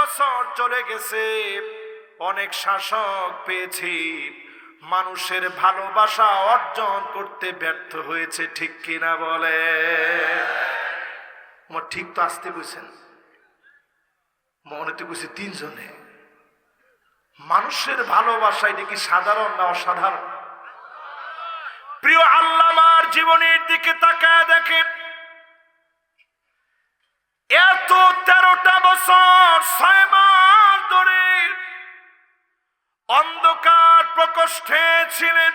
বছর চলে গেছে, অনেক শাসক পেয়েছি, মানুষের ভালোবাসা অর্জন করতে ব্যর্থ হয়েছে, ঠিক কিনা বলে? আমার ঠিক তো আসতে কইছেন, মনে তো কইছে তিনজনে। মানুষের ভালোবাসা এটা কি সাধারণ না অসাধারণ? প্রিয় আল্লামার জীবনের দিকে তাকায় দেখেন, এত 13টা বছর 6 মাস ধরে অন্ধকার প্রকোষ্ঠে ছিলেন,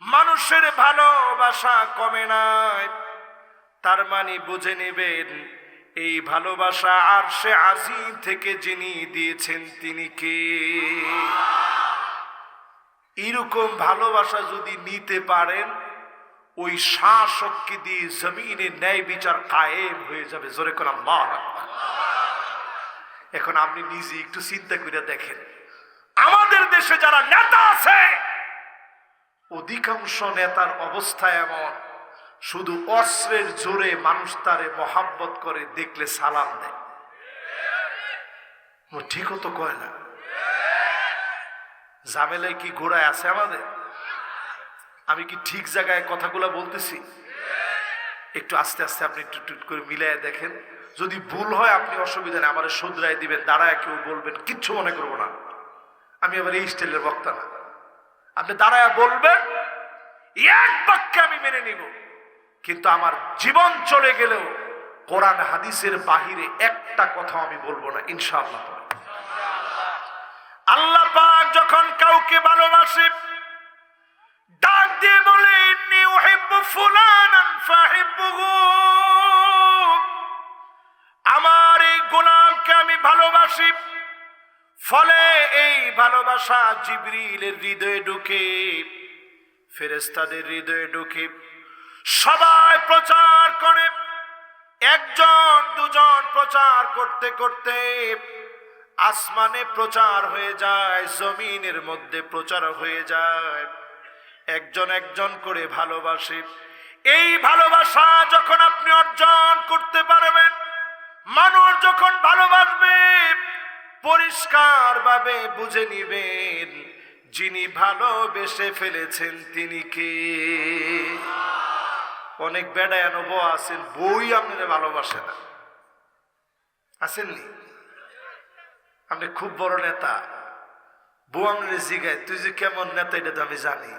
মানুষের ভালোবাসা কমে নাই। তার মানে বুঝে নেবেন, এই ভালোবাসা আরশে আজিম থেকে যিনি দিয়েছেন তিনি কে? এরকম ভালোবাসা যদি নিতে পারেন, ওই শাসককে দিয়ে জমিনে ন্যায় বিচার কায়েম হয়ে যাবে। জোরে করে আল্লাহু আকবার। এখন আপনি নিজে একটু চিন্তা করে দেখেন, আমাদের দেশে যারা নেতা আছে, অধিকাংশ নেতার অবস্থা এমন, শুধু অস্ত্রের জোরে মানুষ তারে মহাব্বত করে, দেখলে সালাম দেয়। ঠিকও তো কয় না? ঝামেলায় কি ঘোড়ায় আছে আমাদের? আমি কি ঠিক জায়গায় কথাগুলো বলতেছি? একটু আস্তে আস্তে আপনি টুট করে মিলাই দেখেন, যদি ভুল হয় আপনি অসুবিধা নেই, আমার শুধরাই দিবেন, দাঁড়ায় কেউ বলবেন, কিচ্ছু মনে করবো না। আমি আবার এই স্টাইলের বক্তা না, আপনি দাঁড়ায় বলবেন, এক বাক্যে আমি মেনে নিব, কিন্তু আমার জীবন চলে গেলেও কোরআন হাদিসের বাহিরে একটা কথা আমি বলবো না, ইনশাআল্লাহ। আল্লাহ পাক যখন কাউকে ভালোবাসে, ডাক দিয়ে বলে, ইন্নী উহিব্বু ফুলানান ফাহিব্বুহু, আমার এই গোলামকে আমি ভালোবাসি। ফলে এই ভালোবাসা জিবরিলের হৃদয়ে ঢুকে, ফেরেশতাদের হৃদয়ে ঢুকে, সবাই প্রচার করে। একজন দুজন প্রচার করতে করতে আসমানে প্রচার হয়ে যায়, জমিনের মধ্যে প্রচার হয়ে যায়। একজন একজন করে ভালোবাসে। এই ভালোবাসা যখন আপনি অর্জন করতে পারবেন, মানুষ যখন ভালোবাসবে, পরিষ্কার ভাবে বুঝে নিবেন, যিনি ভালোবেসে ফেলেছেন তিনি কে? অনেক বেড়ায় অনুভব আছেন, বই আপনারা ভালোবাসে না, আসেননি? আপনি খুব বড় নেতা, বউ আপনার জিগায়, তুই যে কেমন নেতা এটা তো আমি জানি,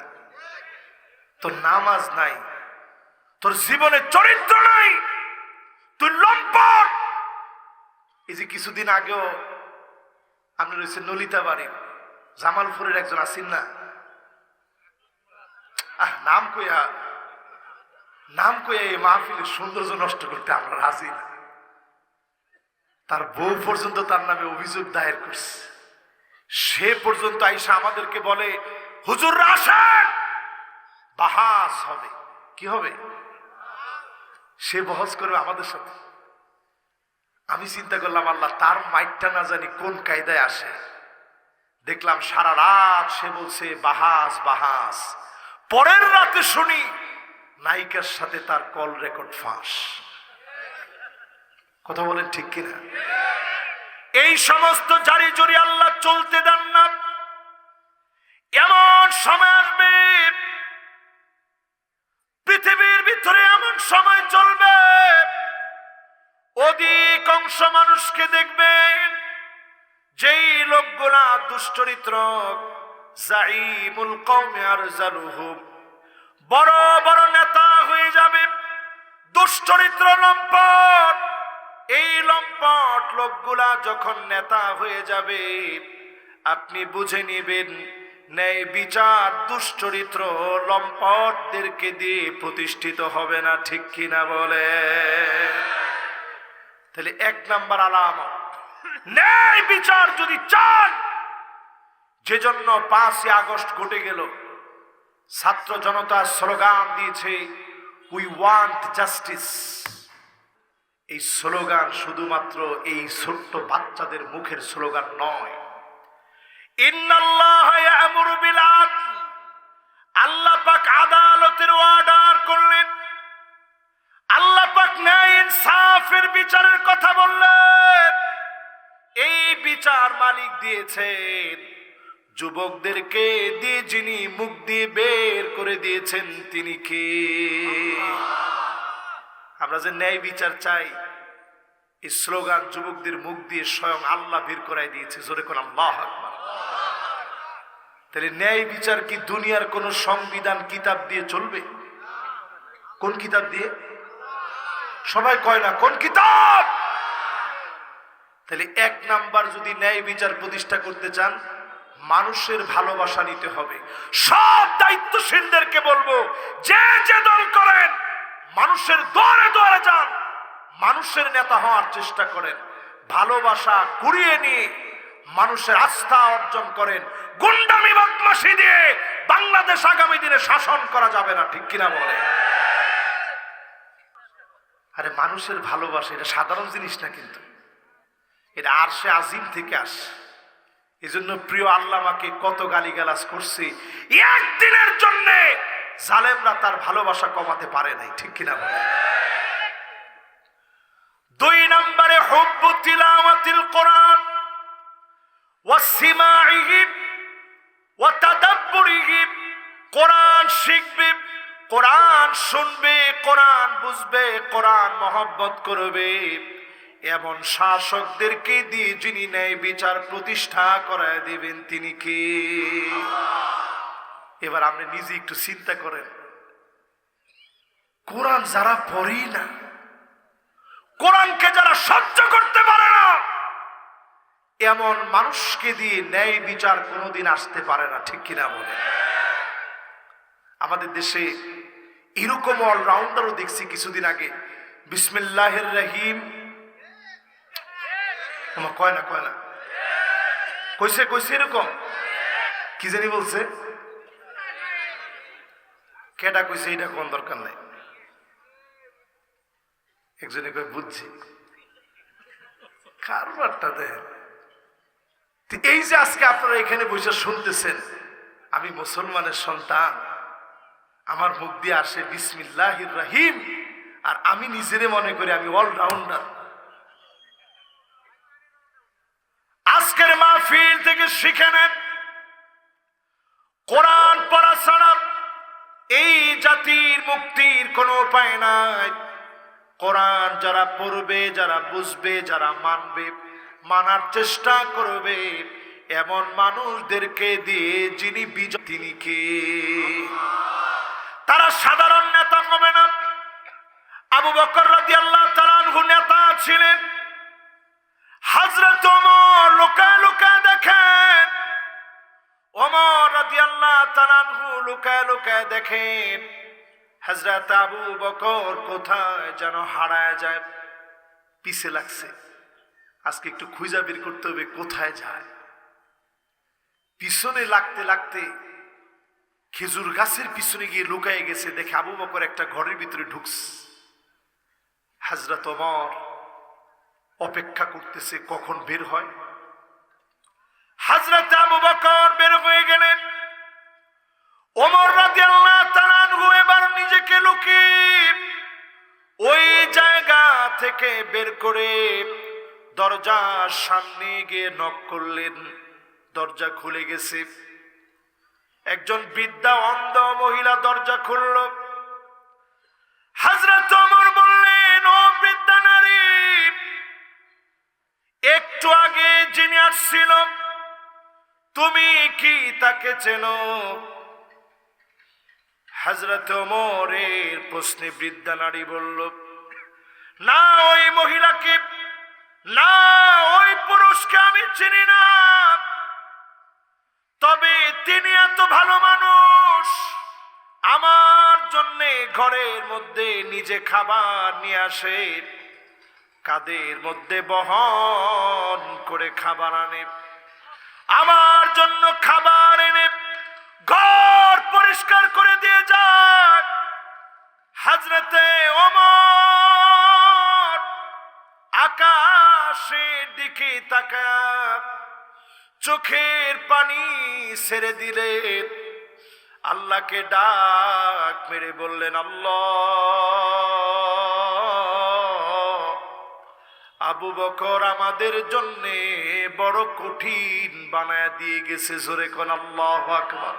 তোর নামাজ নাই, তোর জীবনে চরিত্র নাই, তুই লম্পট। এই যে কিছুদিন আগেও আপনি রয়েছে নলিতা বাড়ি জামালপুরের একজন আছেন না, নাম কইয়া এই মাহফিলের সৌন্দর্য নষ্ট করতে আমরা রাজি না। তার বউ পর্যন্ত তার নামে অভিযোগ দায়ের করছে। সে পর্যন্ত আইসা আমাদেরকে বলে, হুজুররা আসেন, বাহাস হবে। কি হবে? সে বহস করবে আমাদের সাথে। আমি চিন্তা করলাম, আল্লাহ তার মাইটটা না জানি কোন কায়দায় আসে। দেখলাম সারা রাত সে বলছে বাহাস বাহাস, পরের রাতে শুনি নায়িকার সাথে তার কল রেকর্ড ফাঁস। কথা বলেন ঠিক কিনা? এই সমস্ত জারি জুরি আল্লাহ চলতে দেন না। এমন সময় আসবে, পৃথিবীর ভিতরে এমন সময় চলবে, অধিকাংশ মানুষকে দেখবেন যেই লোকগুলা দুশ্চরিত্র, জাইমুল কওমি আরজালুহুম, বড় বড় নেতা হয়ে যাবে, দুশ্চরিত্র লম্পট। এই লম্পট লোকগুলা যখন নেতা হয়ে যাবে, আপনি বুঝে নেবেন ন্যায় বিচার দুশ্চরিত্র লম্পটদেরকে দিয়ে প্রতিষ্ঠিত হবে না, ঠিক কিনা বলে? তাহলে 1 নাম্বার আলামত, ন্যায় বিচার যদি চান, যে জন্য 5ই আগস্ট ঘটে গেল, ছাত্র জনতা স্লোগান দিয়েছে, উই ওয়ান্ট জাস্টিস। এই স্লোগান শুধুমাত্র এই ছোট্ট বাচ্চাদের মুখের স্লোগান নয়। ইন্নাল্লাহা ইয়া'মুরু বিল আদল, আল্লাহ পাক আদালতের অর্ডার করলেন। আল্লাহ পাক ন্যায় ইনসাফের বিচারের কথা বললেন। এই বিচার মালিক দিয়েছেন, যুবকদেরকে দিয়ে যিনি মুখ দিয়ে বের করে দিয়েছেন তিনি কে? আমরা যে ন্যায় বিচার চাই, এই স্লোগান যুবকদের মুখ দিয়ে স্বয়ং আল্লাহ বের করাই দিয়েছে। জোরে কোন আল্লাহু আকবার। তাহলে ন্যায় বিচার কি দুনিয়ার কোন সংবিধান কিতাব দিয়ে চলবে? কোন কিতাব দিয়ে? সবাই কয় না কোন কিতাব? তাহলে এক নাম্বার, যদি ন্যায় বিচার প্রতিষ্ঠা করতে চান, মানুষের ভালোবাসা নিতে হবে। সব দায়িত্বশীলদেরকে বলবো, যে যে দল করেন মানুষের দরে দরে যান, মানুষের নেতা হওয়ার চেষ্টা করেন, ভালোবাসা কুড়িয়ে নিয়ে মানুষের আস্থা অর্জন করেন। গুন্ডামি বদমাশি দিয়ে বাংলাদেশ আগামী দিনে শাসন করা যাবে না, ঠিক কিনা বলে? আরে মানুষের ভালোবাসা এটা সাধারণ জিনিস না, কিন্তু এটা আরশে আজিম থেকে আসে। এজন্য প্রিয় আল্লাহ আমাকে কত গালিগালাজ করছে, একদিনের জন্য জালেমরা তার ভালোবাসা কমাতে পারে নাই, ঠিক কিনা বলে? দুই নম্বরে হুব্বু তিলাওয়াতিল কোরআন ওয়া সিমাইহি ওয়া তাদাব্বুরিহি। কোরআন শিখবে, কোরআন শুনবে, কোরআন বুঝবে, কোরআন মহব্বত করবে, এমন শাসকদেরকে দিয়ে যিনি ন্যায় বিচার প্রতিষ্ঠা করায় দিবেন তিনি কে? এবার আপনি নিজে একটু চিন্তা করেন, কোরআন যারা পড়েই না, কোরআনকে যারা সহ্য করতে পারে না, এমন মানুষকে দিয়ে ন্যায় বিচার কোনোদিন আসতে পারে না, ঠিক কিনা বলে? আমাদের দেশে এরকম অলরাউন্ডারও দেখছি কিছুদিন আগে, বিসমিল্লাহির রহিম কয় না কইছে এরকম কি জানি বলছে, কেটা কইছে এটা কোন দরকার নাই, একজনে কই বুঝছি, কারবারটা দেন। এই যে আজকে আপনারা এখানে বসে শুনতেছেন, আমি মুসলমানের সন্তান, আমার মুখ দিয়ে আসে বিসমিল্লাহির রহিম, আর আমি নিজেরে মনে করি আমি অলরাউন্ডার। আজকের মাহফিল থেকে শিখে নেন, কোরআন পড়া ছাড়া এই জাতির মুক্তির কোনো উপায় নাই। কোরআন যারা পড়বে, যারা বুঝবে, যারা মানবে, মানার চেষ্টা করবে, এমন মানুষদেরকে দিয়ে যিনি বিজয় তিনি কে? তারা সাধারণ নেতা হবে না। আবু বকর রাদিয়াল্লাহু তাআলা আনহু নেতা ছিলেন, হযরত ওমর লুকায় লুকায় দেখেন, ওমর রাদিয়াল্লাহু তাআলা আনহু লুকায় লুকায় দেখেন হযরত আবু বকর কোথায় যেন হারায় যায়, পিছে লাগছে। আজকে একটু খুঁজা বের করতে হবে কোথায় যায়। পিছনে লাগতে লাগতে খেজুর গাছের পিছনে গিয়ে লুকায় গেছে, দেখে আবু বকর একটা ঘরের ভিতরে ঢুকছে। হযরত ওমর অপেক্ষা করতেছে কখন বের হয়। হযরত আবু বকর বের হয়ে গেলেন। ওমর রাদিয়াল্লাহু তাআলা আনহু এবার নিজেকে লুকিয়ে ওই জায়গা থেকে বের করে দরজার সামনে গিয়ে নক করলেন। দরজা খুলে গেছে। একজন বৃদ্ধা অন্ধ মহিলা দরজা খুলল। হযরত ওমর বললেন, ও বৃদ্ধা নারী, একটু আগে যিনি আসছিল তুমি কি তাকে চেনো? হযরত ওমরের প্রশ্নে বৃদ্ধা নারী বলল, না ওই মহিলাকে, না ওই পুরুষকে আমি চিনি না, তবে তিনি এত ভালো মানুষ, আমার জন্যে ঘরের মধ্যে নিজে খাবার নিয়ে আসে, কাঁধের মধ্যে বহন করে খাবার আনে, আমার জন্য খাবার এনে ঘর পরিষ্কার করে দিয়ে যায়। হযরতে ওমর আকাশের দিকে তাকায় চোখের পানি ছেড়ে দিলেন, আল্লাহকে ডাক মেরে বললেন, আল্লাহ আবু বকর আমাদের জন্য বড় কঠিন বানায় দিয়ে গেছে। জোরে কোন আল্লাহু আকবার।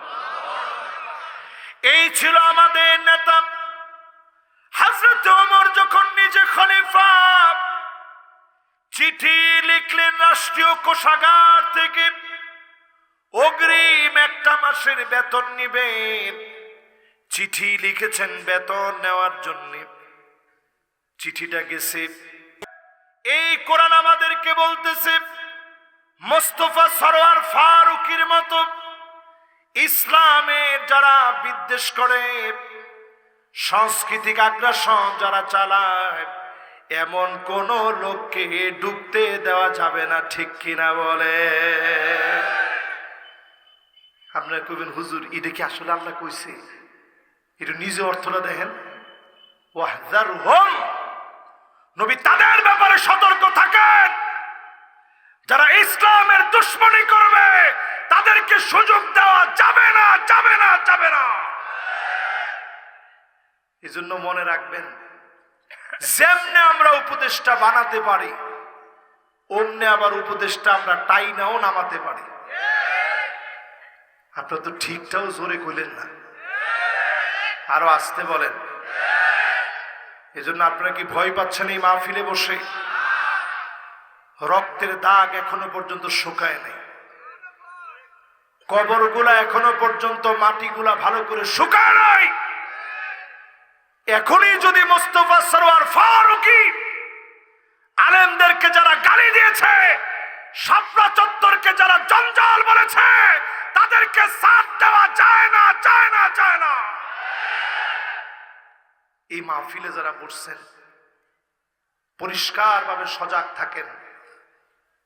এই ছিল আমাদের নেতা হযরত ওমর। যখন নিজে খলিফা, চিঠি লিখলেন রাষ্ট্রীয় কোষাগার থেকে অগ্রিম একটা মাসের বেতন নিবেন। চিঠি লিখেছেন বেতন নেওয়ার জন্য। চিঠিটা গেছে। এই কোরআন আমাদেরকে বলতেছে মোস্তফা সরোয়ার ফারুকীর মতো ইসলামের যারা বিদ্বেষ করে, সাংস্কৃতিক আগ্রাসন যারা চালায়, এমন কোন লোককে ঢুকতে দেওয়া যাবে না। ঠিক কিনা বলে? আপনারা কইবেন হুজুর এটা কি আসলে আল্লাহ কইছে? এটা নিজে অর্থটা দেখেন। ওয়াহযারহুম, নবী তাদের ব্যাপারে সতর্ক থাকেন যারা ইসলামের দুশমনী করবে, তাদেরকে সুযোগ দেওয়া যাবে না, যাবে না, যাবে না। এজন্য মনে রাখবেন, যেমনে আমরা উপদেষ্টা বানাতে পারি, অমনে আবার উপদেষ্টা আমরা টাইনাও নামাতে পারি। আপনারা তো ঠিকটাও জোরে কইলেন না, আরো আসতে বলেন। এজন্য আপনারা কি ভয় পাচ্ছেন এই মাহফিলে বসে? রক্তের দাগ এখনো পর্যন্ত শুকায় নাই, কবরগুলা এখনো পর্যন্ত মাটিগুলা ভালো করে শুকায় নাই। এখনই যদি মোস্তফা সরোয়ার ফারুকী আলেমদেরকে যারা গালি দিয়েছে, শাপলা চত্বরকে যারা জঞ্জাল বলেছে, তাদেরকে সাথ দেওয়া যায় না, যায় না, যায় না। এই মাহফিলে যারা বসছেন পরিষ্কার ভাবে সজাগ থাকেন।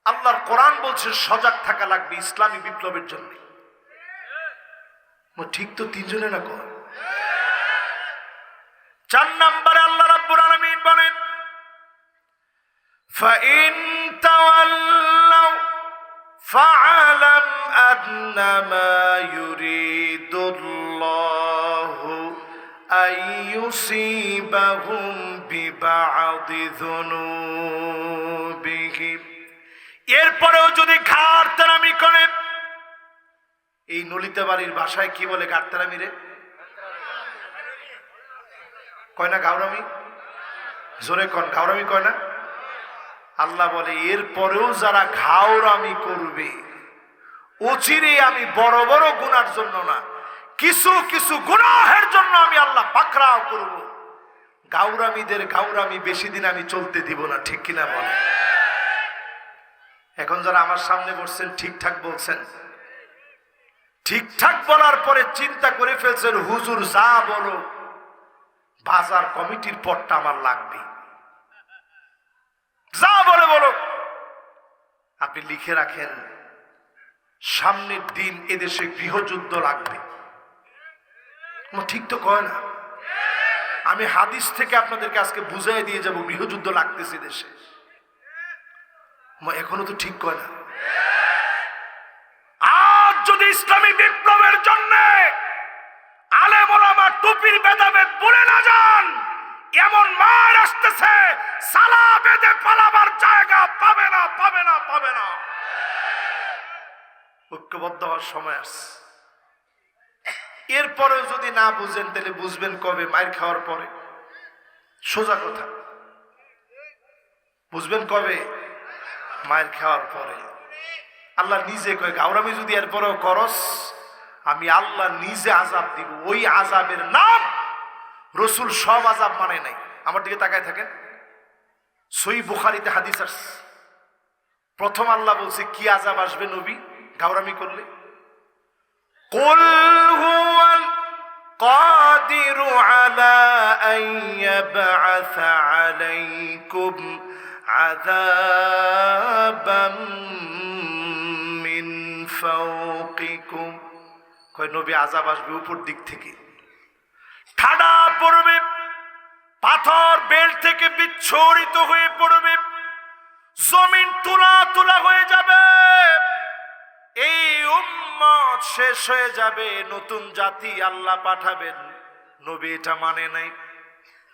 আল্লাহর কোরআন বলছে সজাগ থাকা লাগবে ইসলামী বিপ্লবের জন্য। ঠিক তো তিনজনে না কর। 4 নম্বরে আল্লাহ রাব্বুল আলামিন বলেন ফাইন তাওয়াল্লাউ ফাআলাম আন্নামা ইউরিদুল্লাহু আইয়ুসিবাহুম বিবা'দি যুনুবিহিম। এরপরেও যদি ঘাড়তেরামি করে, এই নলিতা বাড়ির ভাষায় কি বলে ঘাড়তেরামি রে? কয় না গাওরামি? জোরে কন, গাওরামি কয় না? আল্লাহ বলে এরপরেও যারা ঘাওরামি করবে, অচিরে আমি বড় বড় গুনার জন্য না, কিছু কিছু গুনাহের জন্য আমি আল্লাহ পাকড়াও করব। গাওরামিদের গাওরামি বেশি দিন আমি চলতে দিব না। ঠিক কিনা বলে? এখন যারা আমার সামনে বসছেন ঠিকঠাক বলছেন, ঠিকঠাক বলার পরে চিন্তা করে ফেলছেন হুজুর যা বলো বাজার কমিটির পদটা আমার লাগবে, যা বলে বলো। আপনি লিখে রাখেন সামনের দিন এদেশে গৃহযুদ্ধ লাগবে। ঠিক তো কয় না? আমি হাদিস থেকে আপনাদেরকে আজকে বুঝাই দিয়ে যাব গৃহযুদ্ধ লাগতেছে দেশে। এখনো তো ঠিক কয় না? আজ যদি ইসলামী বিপ্লবের জন্য আলেম ওলামা টুপির ভেদাভেদ ভুলে না যান, এমন মার আসতেছে সালা বেঁধে পালাবার জায়গা পাবে না, পাবে না, পাবে না। ঐক্যবদ্ধ হওয়ার সময় আসছে। এরপরেও যদি না বুঝেন তাহলে বুঝবেন কবে? মাইর খাওয়ার পরে। সোজা কথা, বুঝবেন কবে? মাইর খাওয়ার পরে। আল্লাহ নিজে কয় গাওরামি যদি এরপরেও করস, আমি আল্লাহ নিজে আযাব দিব। ওই আযাবের নাম রসুল সব আযাব মানে নাই। আমার দিকে তাকায় থাকেন, সহিহ বুখারীতে হাদিস আছে। প্রথম আল্লাহ বলছে কি আযাব আসবে নবী গাওরামি করলে? কুল হুয়াল কাদিরু আলা আন ইয়াবআসা আলাইকুম আযাবাম মিন ফাওকিকুম। কয় নবী আযাব আসবে উপর দিক থেকে, ঠাডা পড়বে, পাথর বেল্ট থেকে বিচ্ছুরিত হয়ে পড়বে, জমিন তুলা তুলা হয়ে যাবে, এই উম্মত শেষ হয়ে যাবে, নতুন জাতি আল্লাহ পাঠাবেন। নবী এটা মানে নাই।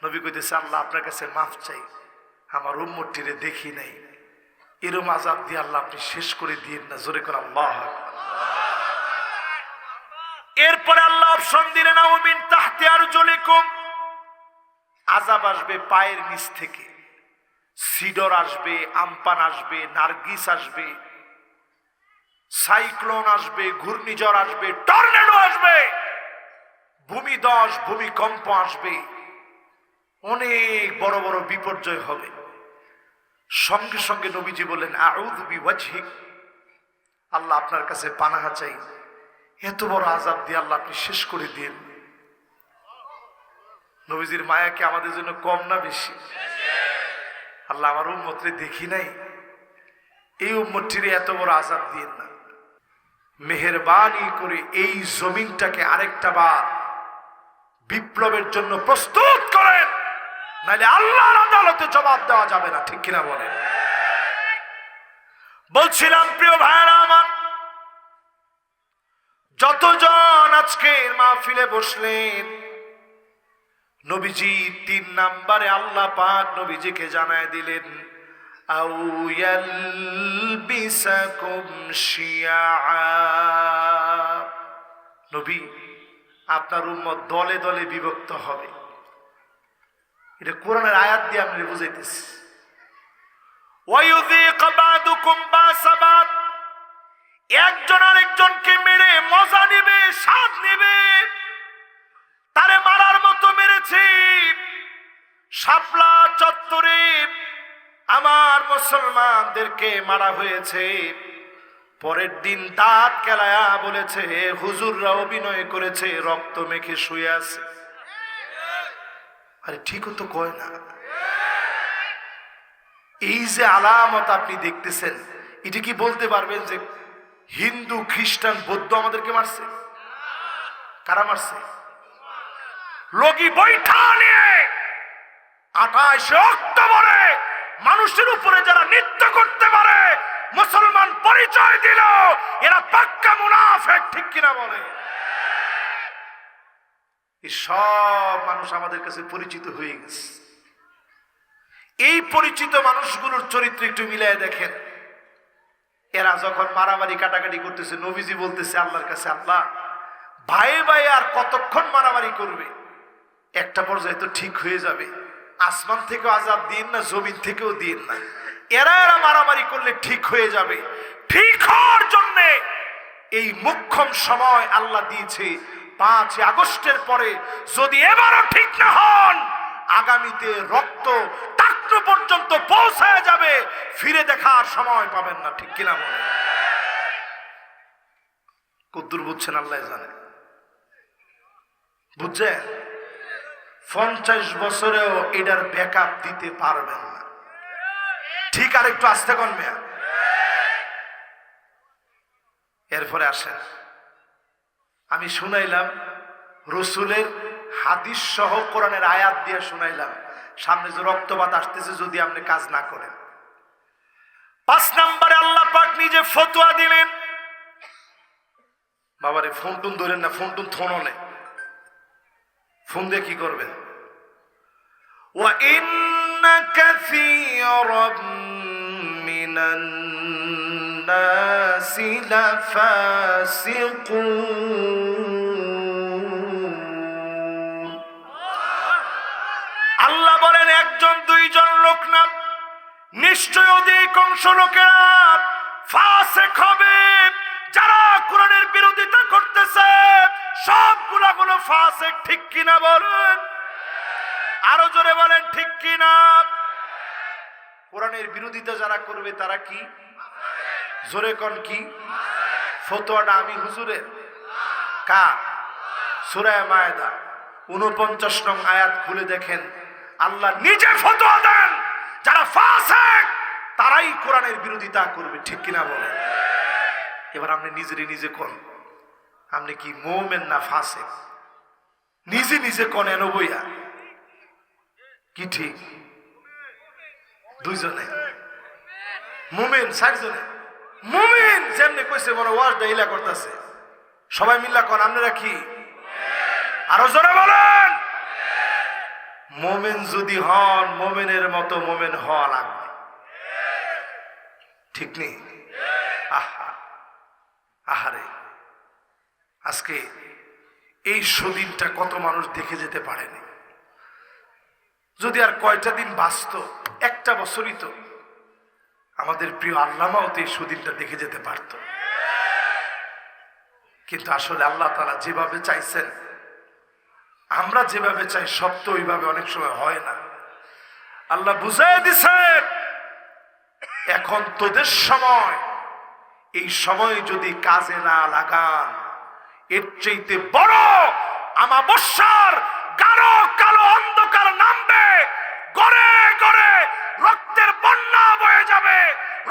নবী কইতেছে আল্লাহ আপনার কাছে মাফ চাই, আমার উম্মতটিরে দেখি নাই, এরম আযাব দিয়ে আল্লাহ আপনি শেষ করে দিয়েন না। জোরে করে আল্লাহু আকবার। এরপরে আল্লাহ অপশন দিলেন আও মিন তাহতি আরজুলিকুম, আযাব আসবে পায়ের নিচ থেকে, সিডর আসবে, আমপান আসবে, নার্গিস আসবে, সাইক্লোন আসবে, ঘূর্ণিঝড় আসবে, টর্নেডো আসবে, ভূমিধস ভূমিকম্প আসবে, অনেক বড় বড় বিপর্যয় হবে। সঙ্গে সঙ্গে নবীজি বললেন আউযু বিওয়াজহিক, আল্লাহ আপনার কাছে পানাহা চাই, এত বড় আযাব দিয়ে আল্লাহ আপনি শেষ করে দিন। নবীজির মায়া কি আমাদের জন্য কম না বেশি? আল্লাহ আমার উম্মতরে দেখি নাই, এই উম্মতটিরে এত বড় আযাব দিয়েন না, মেহেরবানি করে এই জমিনটাকে আরেকটা বার বিপ্লবের জন্য প্রস্তুত করেন, নাহলে আল্লাহর আদালতে জবাব দেওয়া যাবে না। ঠিক কিনা বলেন? বলছিলাম প্রিয় ভাইরা আমার, যতজন আজকের মাহফিলে বসলেন, নবীজি 3 নম্বরে আল্লাহ পাক নবীজিকে জানায় দিলেন আউ ইয়ালবিসাকুম শিয়া, নবী আপনার উম্মত দলে দলে বিভক্ত হবে। এটা কোরআনের আয়াত দিয়ে আমি বুঝাইতেছি। ওয়ায়ুযীক বাদুকুম বাসা বাদ, একজন আরেকজনকে মেরে মজা নেবে, স্বাদ নেবে। তারে মারার মতো মেরেছে শাপলা চত্বরে, আমার মুসলমানদেরকে মারা হয়েছে। পরের দিন দাঁত কেলায়া বলেছে হুজুররা অভিনয় করেছে, রক্ত মেখে শুয়ে আছে। আরে ঠিকও তো কয় না। এই যে আলামত আপনি দেখতেছেন, এটা কি বলতে পারবেন যে হিন্দু খ্রিস্টান বৌদ্ধ আমাদেরকে মারছে? কারা মারছে? লগি বৈঠা নিয়ে 28 অক্টোবরে মানুষের উপরে যারা নৃত্য করতে পারে, মুসলমান পরিচয় দিল, এরা পাক্কা মুনাফিক। ঠিক কিনা বলে? এই সব মানুষ আমাদের কাছে পরিচিত হয়ে গেছে। এই পরিচিত মানুষগুলোর চরিত্র একটু মিলাই দেখেন। এরা যখন মারামারি কাটাকাটি করতেছে, নবীজি বলতেছে আল্লাহর কাছে, আল্লাহ ভাই ভাই আর কতক্ষণ মারামারি করবে? একটা পর্যায়ে তো ঠিক হয়ে যাবে, আসমান থেকেও আযাব দিন না, জমিন থেকেও দিন না, এরা মারামারি করলে ঠিক হয়ে যাবে। ঠিক হওয়ার জন্য এই মুখ্যম সময় আল্লাহ দিয়েছে 5 আগস্টের পরে। যদি এবারও ঠিক না হন, আগামীতে রক্ত টাকনো পর্যন্ত পৌঁছায় যাবে, ফিরে দেখার সময় পাবেন না। ঠিক কিনা বলে? কদ্দুর বুঝছেন আল্লাহ জানে। বুঝছেন? 50 বছরেও এটার ব্যাকআপ দিতে পারবেন না। ঠিক, আর একটু আস্তে কোন মেয়া। এরপরে আসেন, আমি শুনাইলাম রসুলের হাদিস সহ কোরআনের আয়াত দিয়ে শুনাইলাম। সামনে যে রক্তপাত আসতেছে, যদি আপনি কাজ না করেন। 5 নম্বরে আল্লাহ পাক নিজে ফতোয়া দিলেন। বাবারে ফোন টুন ধরেন না, ফোন টুন থনলে ফোন দিয়ে কি করবেন? ওয়া ইন্না কাসীরাম মিনান নাসি লাফাসিকুন। আল্লাহ বলেন একজন দুইজন লোক না, নিশ্চয় অধিকাংশ লোকেরা ফাসিক হবে। যারা কোরআনের বিরোধিতা করতেছে সবগুলা হলো ফাসিক। ঠিক কিনা বলেন? আরো জোরে বলেন ঠিক কিনা? কোরআনের বিরোধিতা যারা করবে তারা কি? জোরে কোন কি? ফতোয়াটা আমি হুজুরের। কার? সূরা মায়েদা 49 নং আয়াত খুলে দেখেন, আল্লাহ নিজে ফতোয়া দেন যারা ফাসিক তারাই কোরআনের বিরোধিতা করবে। ঠিক কিনা বলেন? এবার আপনি নিজেরই নিজে কোন, আপনি কি মুমিন না ফাসিক? নিজে নিজে কোন এনো বইয়া কি ঠিক? দুইজনে মুমিন, 4 জনে মুমিন। যেমনি কইছে মনে ওয়াজ ডাইলা করতেছে, সবাই মিল্লা কোন আপনারা কি? আরো জোরে বলেন। মোমেন যদি হন, মোমেনের মতো মোমেন হওয়া লাগবে, ঠিক নেই? আহা আহারে, আজকে এই সুদিনটা কত মানুষ দেখে যেতে পারেনি। যদি আর কয়টা দিন বাঁচত, একটা বছরই তো, আমাদের প্রিয় আল্লামাও তো এই সুদিনটা দেখে যেতে পারত। কিন্তু আসলে আল্লাহ তাআলা যেভাবে চাইছেন, আমরা যেভাবে চাই সব তো ওইভাবে অনেক সময় হয় না। আল্লাহ বুঝাই দিছেন, এখন তোদের সময়, এই সময় যদি কাজে না লাগান, এর চাইতে বড় আমাবস্যার গাঢ় কালো অন্ধকার নামবে, গড়ে গড়ে রক্তের বন্যা বয়ে যাবে,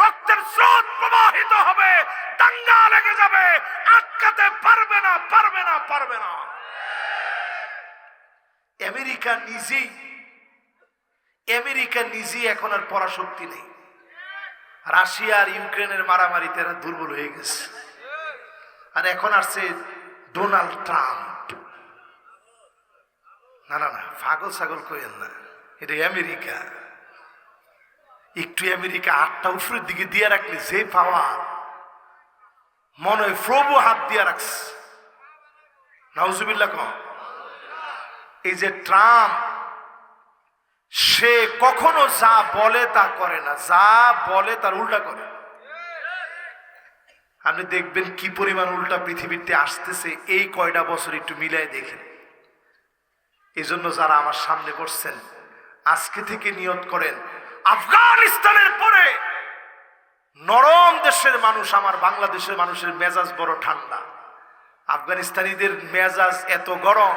রক্তের স্রোত প্রবাহিত হবে, দাঙ্গা লেগে যাবে, আটকাতে পারবে না, পারবে না, পারবে না। আমেরিকা নিজেই এখন আর পরাশক্তি নেই। রাশিয়া আর ইউক্রেনের মারামারিতে এরা দুর্বল হয়ে গেছে। আর এখন আসছে ডোনাল্ড ট্রাম্প। না না না, পাগল ছাগল কইেন না, এটা আমেরিকা। একটু আমেরিকা হাতটা উপরের দিকে দিয়ে রাখলে যে পাওয়া, মনে হয় প্রভু হাত দিয়ে রাখছে। নাউজুবিল্লাহ কম। এই যে ট্রাম্প, সে কখনো যা বলে তা করে না, যা বলে তার উল্টা করে। আপনি দেখবেন কি পরিমাণ উল্টা পৃথিবীতে আসতেছে এই কয়টা বছর, একটু মিলাই দেখেন। এই জন্য যারা আমার সামনে বসছেন, আজকে থেকে নিয়ত করেন, আফগানিস্তানের পরে নরম দেশের মানুষ, আমার বাংলাদেশের মানুষের মেজাজ বড় ঠান্ডা, আফগানিস্তানিদের মেজাজ এত গরম।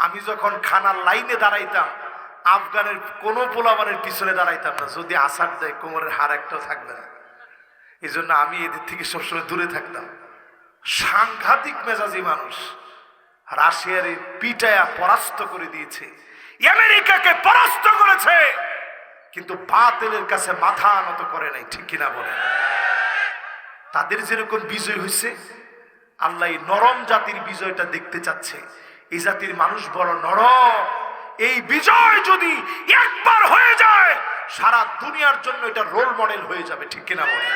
আমি যখন খানার লাইনে দাঁড়াইতাম, আফগানের কোনো পোলাবানের পিছনে দাঁড়াইতাম না, যদি আসার দেয় কোমরের হার একটাও থাকবে না। এই জন্য আমি এদের থেকে সবসময় দূরে থাকতাম। সাংঘাতিক মেজাজি মানুষ। রাশিয়ার পিটায়া পরাস্ত করে দিয়েছে, আমেরিকাকে পরাস্ত করেছে, কিন্তু বাতিলের কাছে মাথা নত করে নাই, ঠিক কিনা বলে? তাদের যেরকম বিজয় হয়েছে, আল্লাহ এই নরম জাতির বিজয়টা দেখতে চাচ্ছে। এই জাতির মানুষ বড় নরম। এই বিজয় যদি একবার হয়ে যায়, সারা দুনিয়ার জন্য এটা রোল মডেল হয়ে যাবে, ঠিক কিনা বলে?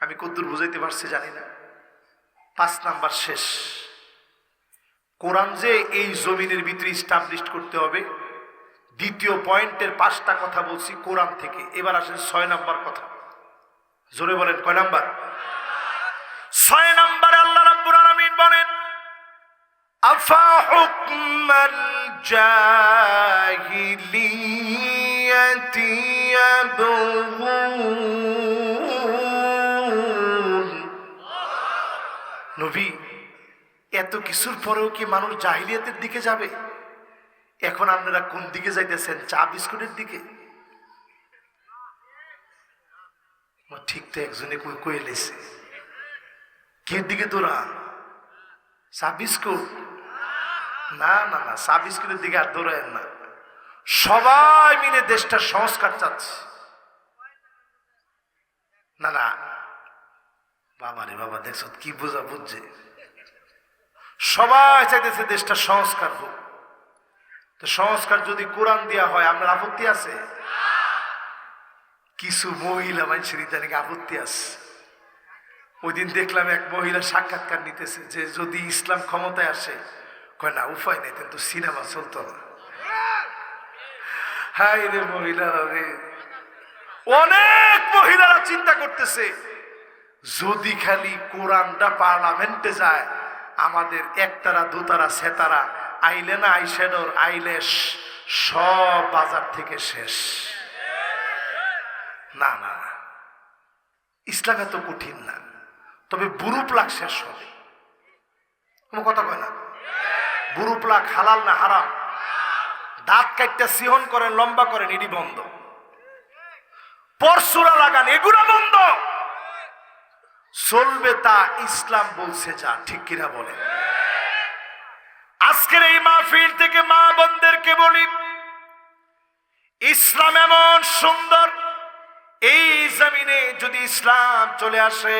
আমি কতদূর বুঝাইতে পারছি জানি না। 5 নাম্বার শেষ। কোরআন যে এই জমিনের ভিতরে ইস্টাবলিশ করতে হবে, দ্বিতীয় পয়েন্টের 5টা কথা বলছি কোরআন থেকে। এবার আসেন 6 নাম্বার কথা। জোরে বলেন, কয় নাম্বার? 6 নাম্বারে আল্লাহ রাব্বুল আলামিন বলেন, আফা হুকমাল জাহিলিয়াতি ইয়াবগুন। নবী, এত কিছুর পরেও কি মানুষ জাহিলিয়াতের দিকে যাবে? এখন আপনারা কোন দিকে যাইতেছেন? চা বিস্কুটের দিকে? ঠিক তো একজনে কই লেছে, কি দিকে তোরা? চা বিস্কুট? না না না, চা বিস্কুটের দিকে আর দৌড়ায়েন না। সবাই মিলে দেশটার সংস্কার চাচ্ছে। না না বাবা রে বাবা, দেখছ কি বোঝা বুঝছে? সবাই চাইতেছে দেশটা সংস্কার হোক। তো সংস্কার যদি কোরআন দেওয়া হয়, আপনার আপত্তি আছে? কিছু মহিলা মানুষের ইদানিং আপত্তি আছে। ওই দিন দেখলাম এক মহিলা সাক্ষাৎকার নিতেছে যে যদি ইসলাম ক্ষমতায় আসে, কয় না উপায় নেই, কিন্তু সিনেমা চলতো না। হাই রে মহিলারা রে, অনেক মহিলারা চিন্তা করতেছে যদি খালি কোরআনটা পার্লামেন্টে যায়, আমাদের একতারা দুতারা সেতারা আইলে না আইশ্যাডোর আইলেশ সব বাজার থেকে শেষ। না না না, ইসলাম এত কঠিন না, তবে বুরু প্লাক শেষ হবে। কোনো কথা কয় না? বুরু প্লাক হালাল না হারাম? দাঁত কাটটা সিহন করেন, লম্বা করেন, এটি বন্ধ। পরশুরা লাগান, এগুলা বন্ধ। চলবে তা ইসলাম বলছে যা, ঠিক কিনা বলে? আজকের এই মাহফিল থেকে মা বোনদেরকে বলি, ইসলাম এমন সুন্দর, এই জমিনে যদি ইসলাম চলে আসে,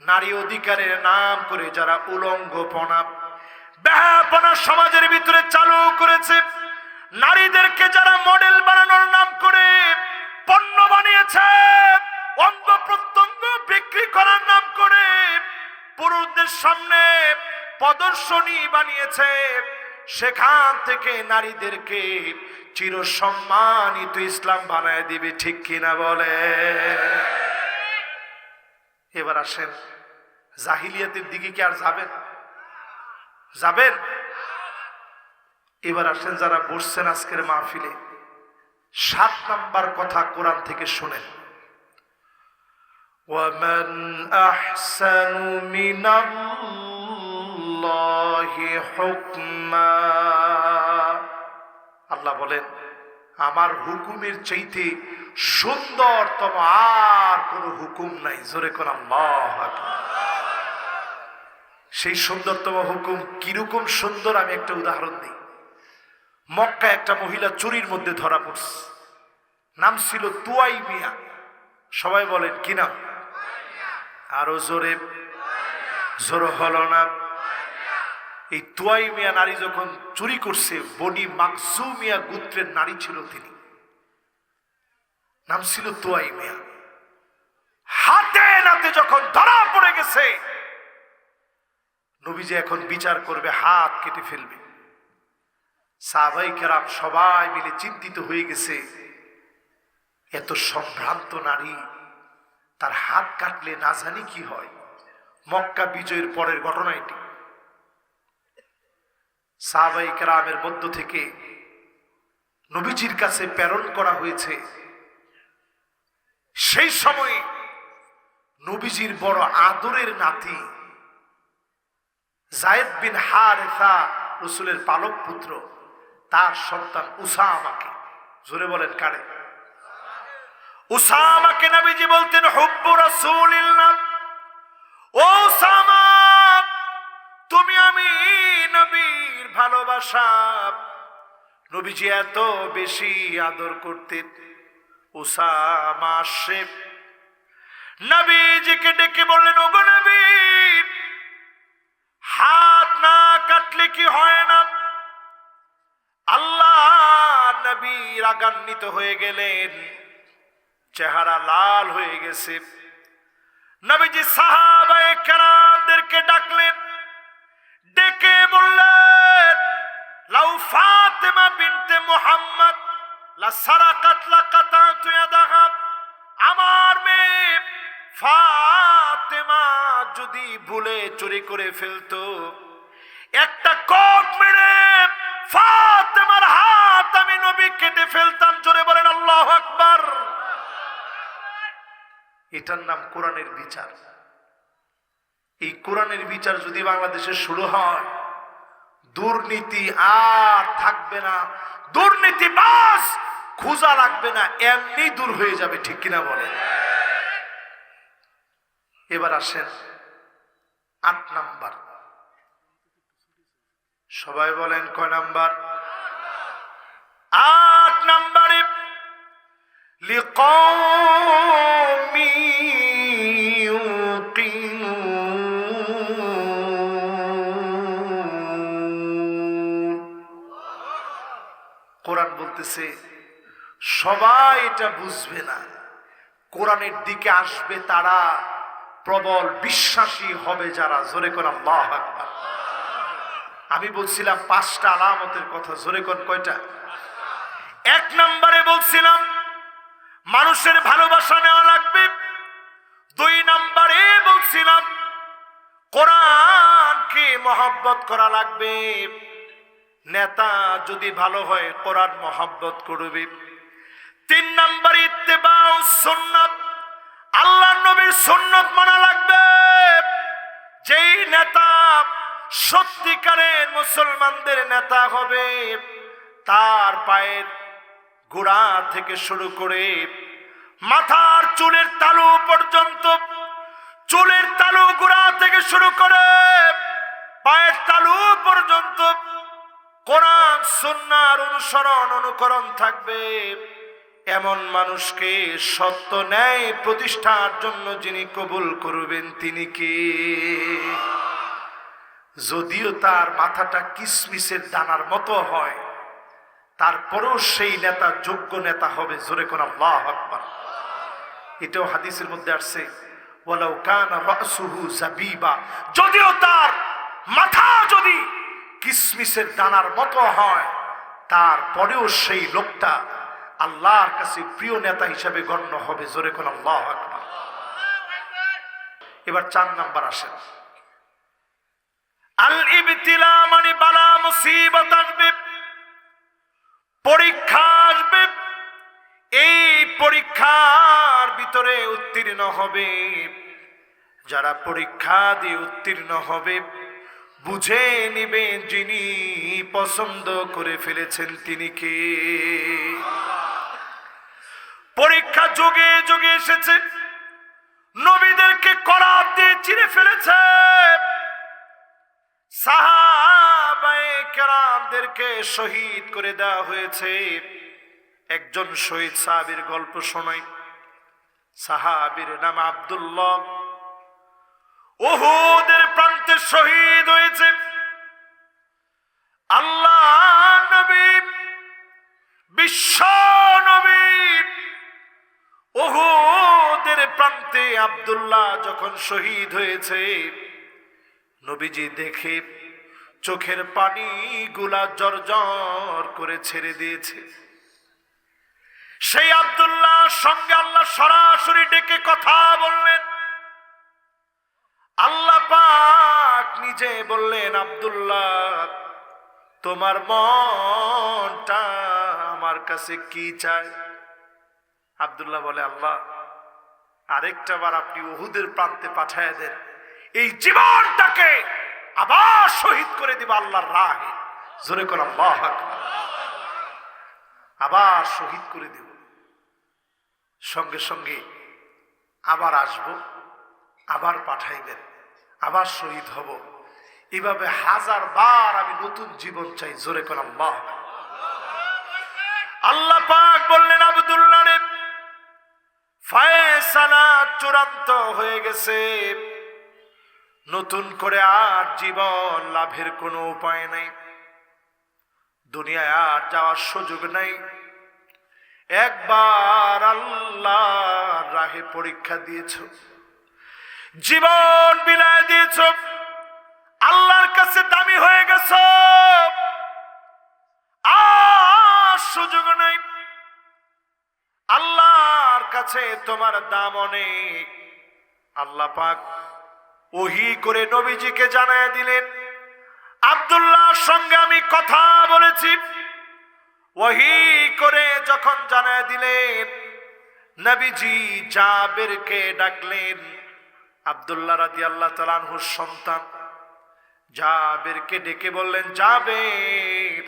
নারী অধিকারের নাম করে যারা উলঙ্গপনা বেহায়াপনা সমাজের ভিতরে চালু করেছে। নারীদেরকে যারা মডেল বানানোর নাম করে পণ্য বানিয়েছে, অঙ্গ প্রত্যঙ্গ বিক্রি করার নাম করে পুরুষদের সামনে প্রদর্শনী বানিয়েছে, সেখান থেকে নারীদেরকে চিরসম্মানিত ইসলাম বানায় দিবে, ঠিক কিনা বলে? এবার আসেন, জাহিলিয়াতের দিকে কি আর যাবেন? যাবেন? এবার আসেন, যারা বসছেন আজকের মাহফিলে, 7 নাম্বার কথা কোরআন থেকে শুনেন। وَمَنْ أَحْسَنُ مِنَ اللَّهِ حُكْمًا। আল্লাহ বলেন, আমার হুকুমের চাইতে সুন্দরতম আর কোন হুকুম নাই। জোরে কোন আল্লাহু আকবার। সেই সুন্দরতম হুকুম কিরকম সুন্দর, আমি একটা উদাহরণ দিই। মক্কায় একটা মহিলা চুরির মধ্যে ধরা পড়ছে, নাম ছিল তুয়াই মিয়া। সবাই বলেন কি নাম? আরো জোরে, জোর হলো না। এই তুয়াই মিয়া নারী যখন চুরি করছে, বনি মাকজুমিয়া গোত্রের নারী ছিল তিনি, নাম ছিল তুয়াই মিয়া। হাতে নাতে যখন ধরা পড়ে গেছে, নবীজি এখন বিচার করবে, হাত কেটে ফেলবে। সাহাবায়ে কেরাম সবাই মিলে চিন্তিত হয়ে গেছে, এত সম্ভ্রান্ত নারী, তার হাত কাটলে না জানি কি হয়। মক্কা বিজয়ের পরের ঘটনা এটি। সাহাবায়ে কেরামের মধ্য থেকে নবীজির কাছে প্রেরণ করা হয়েছে। সেই সময়ে নবীজির বড় আদরের নাতি যায়েদ বিন হারেসা, রাসূলের পালক পুত্র, তার সন্তান উসামাকে, জোরে বলেন কারে? উসামাকে নবীজি বলতেন হুব্বু রাসূলিল্লাহ, ও উসামা, তুমি আমি নবীর ভালোবাসা। নবীজি এত বেশি আদর করতেন। উসামা আসে, নবীজিকে ডেকে বললেন, ওগো নবী, হাত না কাটলে কি হয় না? আল্লাহ নবী রাগান্বিত হয়ে গেলেন, চেহারা লাল হয়ে গেছে। নবীজি সাহাবায়ে কেরামদেরকে ডাকলেন, ডেকে বললেন, লাউ ফাতেমা বিনতে মুহাম্মদ লা সারাকাত লা কাতাতু ইয়াদাহা, আমার মেয়ে ফাতেমা যদি ভুলে চুরি করে ফেলতো, একটা কোপ মেরে ফাতেমার হাত আমি নবী কেটে ফেলতাম। জোরে বলেন আল্লাহু আকবার। এটার নাম কোরআনের বিচার। এই কোরআনের বিচার যদি বাংলাদেশে শুরু হয়, দুর্নীতি আর থাকবে না, দুর্নীতিবাজ খোঁজা লাগবে না, এমনি দূর হয়ে যাবে, ঠিক কিনা বলেন? এবার আসেন 8 নাম্বার। সবাই বলেন কয় নাম্বার? 8 নাম্বারে, লিকাওমি ইউকিনুন। কোরআন বলতেছে সবাই এটা বুঝবে না, কোরআনের দিকে আসবে তারা, প্রবল বিশ্বাসী হবে যারা। জোরে কোন আল্লাহু আকবার। আমি বলছিলাম 5টা আলামতের কথা, জোরে কোন কয়টা? 1 নম্বরে বলছিলাম মানুষের ভালোবাসা নেওয়া লাগবে। 2 নম্বরে বলছিলাম কোরআনকে মহব্বত করা লাগবে। নেতা যদি ভালো হয় কোরআন মহব্বত করবে। 3 নম্বরে ইত্তেবাউস সুন্নাত, আল্লাহর নবীর সুন্নাত মানা লাগবে। যেই নেতা সত্যিকারের মুসলমানদের নেতা হবে, তার পায়ের গোড়া থেকে শুরু করে মাথার চুলের তালু পর্যন্ত, চুলের তালু গোড়া থেকে শুরু করে পায়ের তালু পর্যন্ত কোরআন সুন্নাহর অনুসরণ অনুকরণ থাকবে। এমন মানুষকে সত্য ন্যায় প্রতিষ্ঠার জন্য যিনি কবুল করবেন তিনি কে? যদিও তার মাথাটা কিসমিসের দানার মতো হয়, তারপরেও সেই নেতা যোগ্য নেতা হবে। জোরে কোন আল্লাহু আকবার। এটাও হাদিসের মধ্যে আসছে, ওয়ালাউ কানা রাসুহু জাবিবা, যদিও তার মাথা যদি কিসমিসের দানার মতো হয়, তারপরেও সেই লোকটা আল্লাহর কাছে প্রিয় নেতা হিসেবে গণ্য হবে। জোরে কোন আল্লাহু আকবার। এবার 4 নাম্বার আসেন। আল ইবতিলা মানে বালা মুসিবত আসবে, পরীক্ষা আসবে। এই পরীক্ষার ভিতরে উত্তীর্ণ হবে যারা, পরীক্ষা দিয়ে উত্তীর্ণ হবে, বুঝে নিবে যিনি পছন্দ করে ফেলেছেন তিনি কে। পরীক্ষা যুগে যুগে এসেছে, নবীদেরকে করাত দিয়ে চিরে ফেলেছে, সাহাবায়ে কেরামদেরকে শহীদ করে দেওয়া হয়েছে। একজন শহীদ সাহাবীর গল্প শোনাই। সাহাবীর নাম আব্দুল্লাহ, উহুদের প্রান্তে শহীদ হয়েছে। আল্লাহ নবী, বিশ্ব নবী, উহুদের প্রান্তে আব্দুল্লাহ যখন শহীদ হয়েছে, নবীজি দেখে চোখের পানি গুলা জর্জর করে ছেড়ে দিয়েছে। সেই আব্দুল্লাহর সঙ্গে আল্লাহ সরাসরি ডেকে কথা বললেন। আল্লাহ পাক নিজে বললেন, আব্দুল্লাহ তোমার মনটা আমার কাছে কি চায়? আব্দুল্লাহ বলে, আল্লাহ আরেকটা বার আপনি উহুদের প্রান্তে পাঠায় দেন, এই জীবনটাকে আবার শহীদ করে দিব আল্লাহর রাহে। জোরে করে আল্লাহু আকবার। আবার শহীদ করে দিব, সঙ্গে সঙ্গে আবার আসব, আবার পাঠাইবেন, আবার শহীদ হব। এভাবে 1000 বার আমি নতুন জীবন চাই। জোরে করে আল্লাহ। আল্লাহ পাক বললেন, আব্দুল্লাহ রে, ফয়সালা চূড়ান্ত হয়ে গেছে, নতুন করে আর জীবন লাভের কোনো উপায় নাই, দুনিয়ায় আর যাওয়ার সুযোগ নাই। একবার আল্লাহর রাহে পরীক্ষা দিয়েছ, জীবন বিলায় দিয়েছ, আল্লাহর কাছে দামি হয়ে গেছ, আর সুযোগ নাই। আল্লাহর কাছে তোমার দাম অনেক। আল্লাহ পাক ওহী করে নবীজিকে জানায় দিলেন, আব্দুল্লাহর সঙ্গে আমি কথা বলেছি। ওহী করে যখন জানায় দিলেন, নবীজি জাবেরকে ডাকলেন। আব্দুল্লাহ রাদিয়াল্লাহু তাআলা আনহুর সন্তান জাবেরকে ডেকে বললেন, জাবের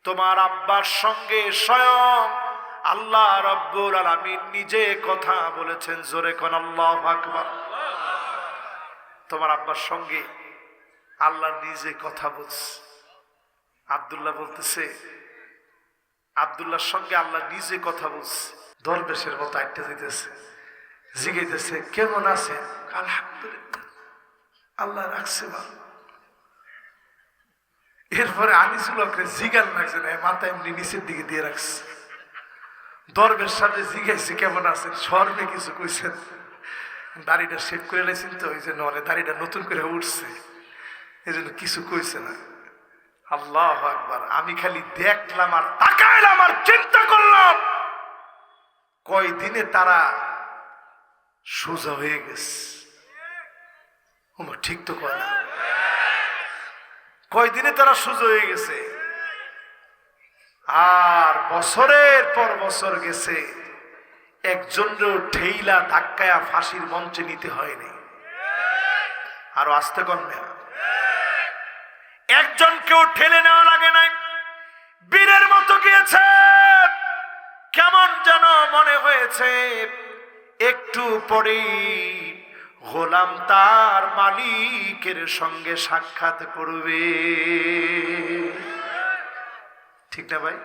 তোমার আব্বার সঙ্গে স্বয়ং আল্লাহ রাব্বুল আলামিন নিজে কথা বলেছেন। জোরে কোন আল্লাহু আকবার। তোমার আব্বার সঙ্গে আল্লাহ নিজে কথা বলছে। আব্দুল্লাহ বলতেছে, আব্দুল্লাহর সঙ্গে আল্লাহ নিজে কথা বলছে। দরবেশের মতো আইটা দিতেছে, জিগাইতেছে, কেমন আছে? আলহামদুলিল্লাহ, আল্লাহ রাখছে ভালো। এরপরে আনিসুল হকরে জিগান লাগছে না, মাথা এমনি নিচের দিকে দিয়ে রাখছে। দরবেশ সাথে জিগাইছে, কেমন আছেন? শর্মে কিছু কইছেন, দাড়িটা শেভ করে লাইছেন তো, ওই জন্য দাড়িটা নতুন করে উঠছে, এই জন্য কিছু কইছে না। আল্লাহু আকবার। আমি খালি দেখলাম আর তাকাইলাম আর চিন্তা করলাম, কয়দিনে তারা সোজা হয়ে গেছে। ঠিক তো কয় না? কয়দিনে তারা সোজা হয়ে গেছে। আর বছরের পর বছর গেছে, একজনও ঠেইলা ধাক্কায়া ফাঁসির মঞ্চে নিতে হয়নি। আরো আসতে কন্যা, একজনকেও ঠেলে নেওয়া লাগে নাই। বীরের মতো গিয়েছে। কেমন যেন মনে হয়েছে একটু পরেই গোলাম তার মালিকের সঙ্গে সাক্ষাৎ করবে। ঠিক না ভাই?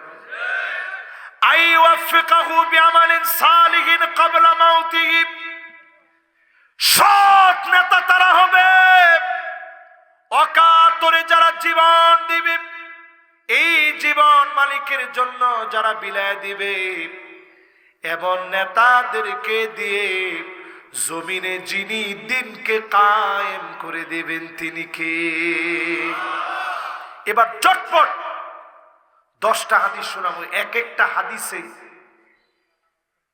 আইওয়াফিকাহু বিআমালিন সালিহিন ক্বাবলা মাউতিহি। সৎ নেতা তারা হবে, অকাল মালিকের জন্য যারা বিলায় দিবে, এমন নেতাদেরকে দিয়ে জমিনে যিনি দিনকে কায়েম করে দেবেন তিনি কে? এবার চটপট 10টা হাদিস শোনাবো। এক একটা হাদিসে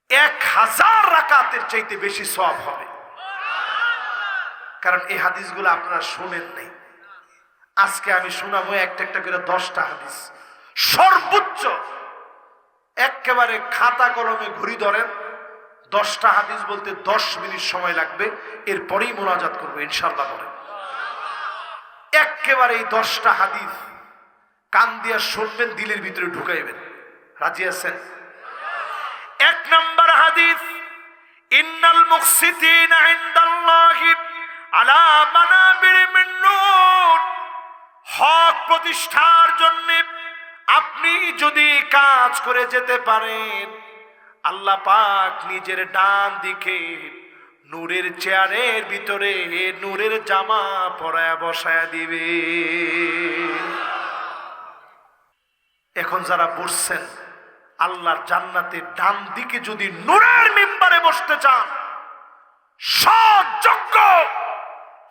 1000 রাকাতের চাইতে বেশি সওয়াব হবে, কারণ এই হাদিসগুলো আপনারা শোনেন নাই। আজকে আমি শোনাবো একটা একটা করে 10টা হাদিস। সর্বোচ্চ একেবারে খাতা কলমে ঘুরি ধরেন, 10টা হাদিস বলতে 10 মিনিট সময় লাগবে, এরপরেই মোনাজাত করবো ইনশাআল্লাহ। বলেন একেবারে এই 10টা হাদিস কান দিয়া শুনবেন, দিলের ভিতরে ঢুকাইবেন। রাজি আছেন? 1 নম্বর হাদিস, ইন্নাল মুকসিতিনা ইনদাল্লাহি আলা মানাবির মিন নূর। হক প্রতিষ্ঠার জন্য আপনি যদি কাজ করে যেতে পারেন, আল্লাহ পাক নিজের ডান দিকে নূরের চেয়ারের ভিতরে নূরের জামা পরায়া বসায়া দিবে। এখন যারা বসছেন আল্লাহর জান্নাতের ডান দিকে যদি নূরের মিম্বারে বসতে চান, সৎ যোগ্য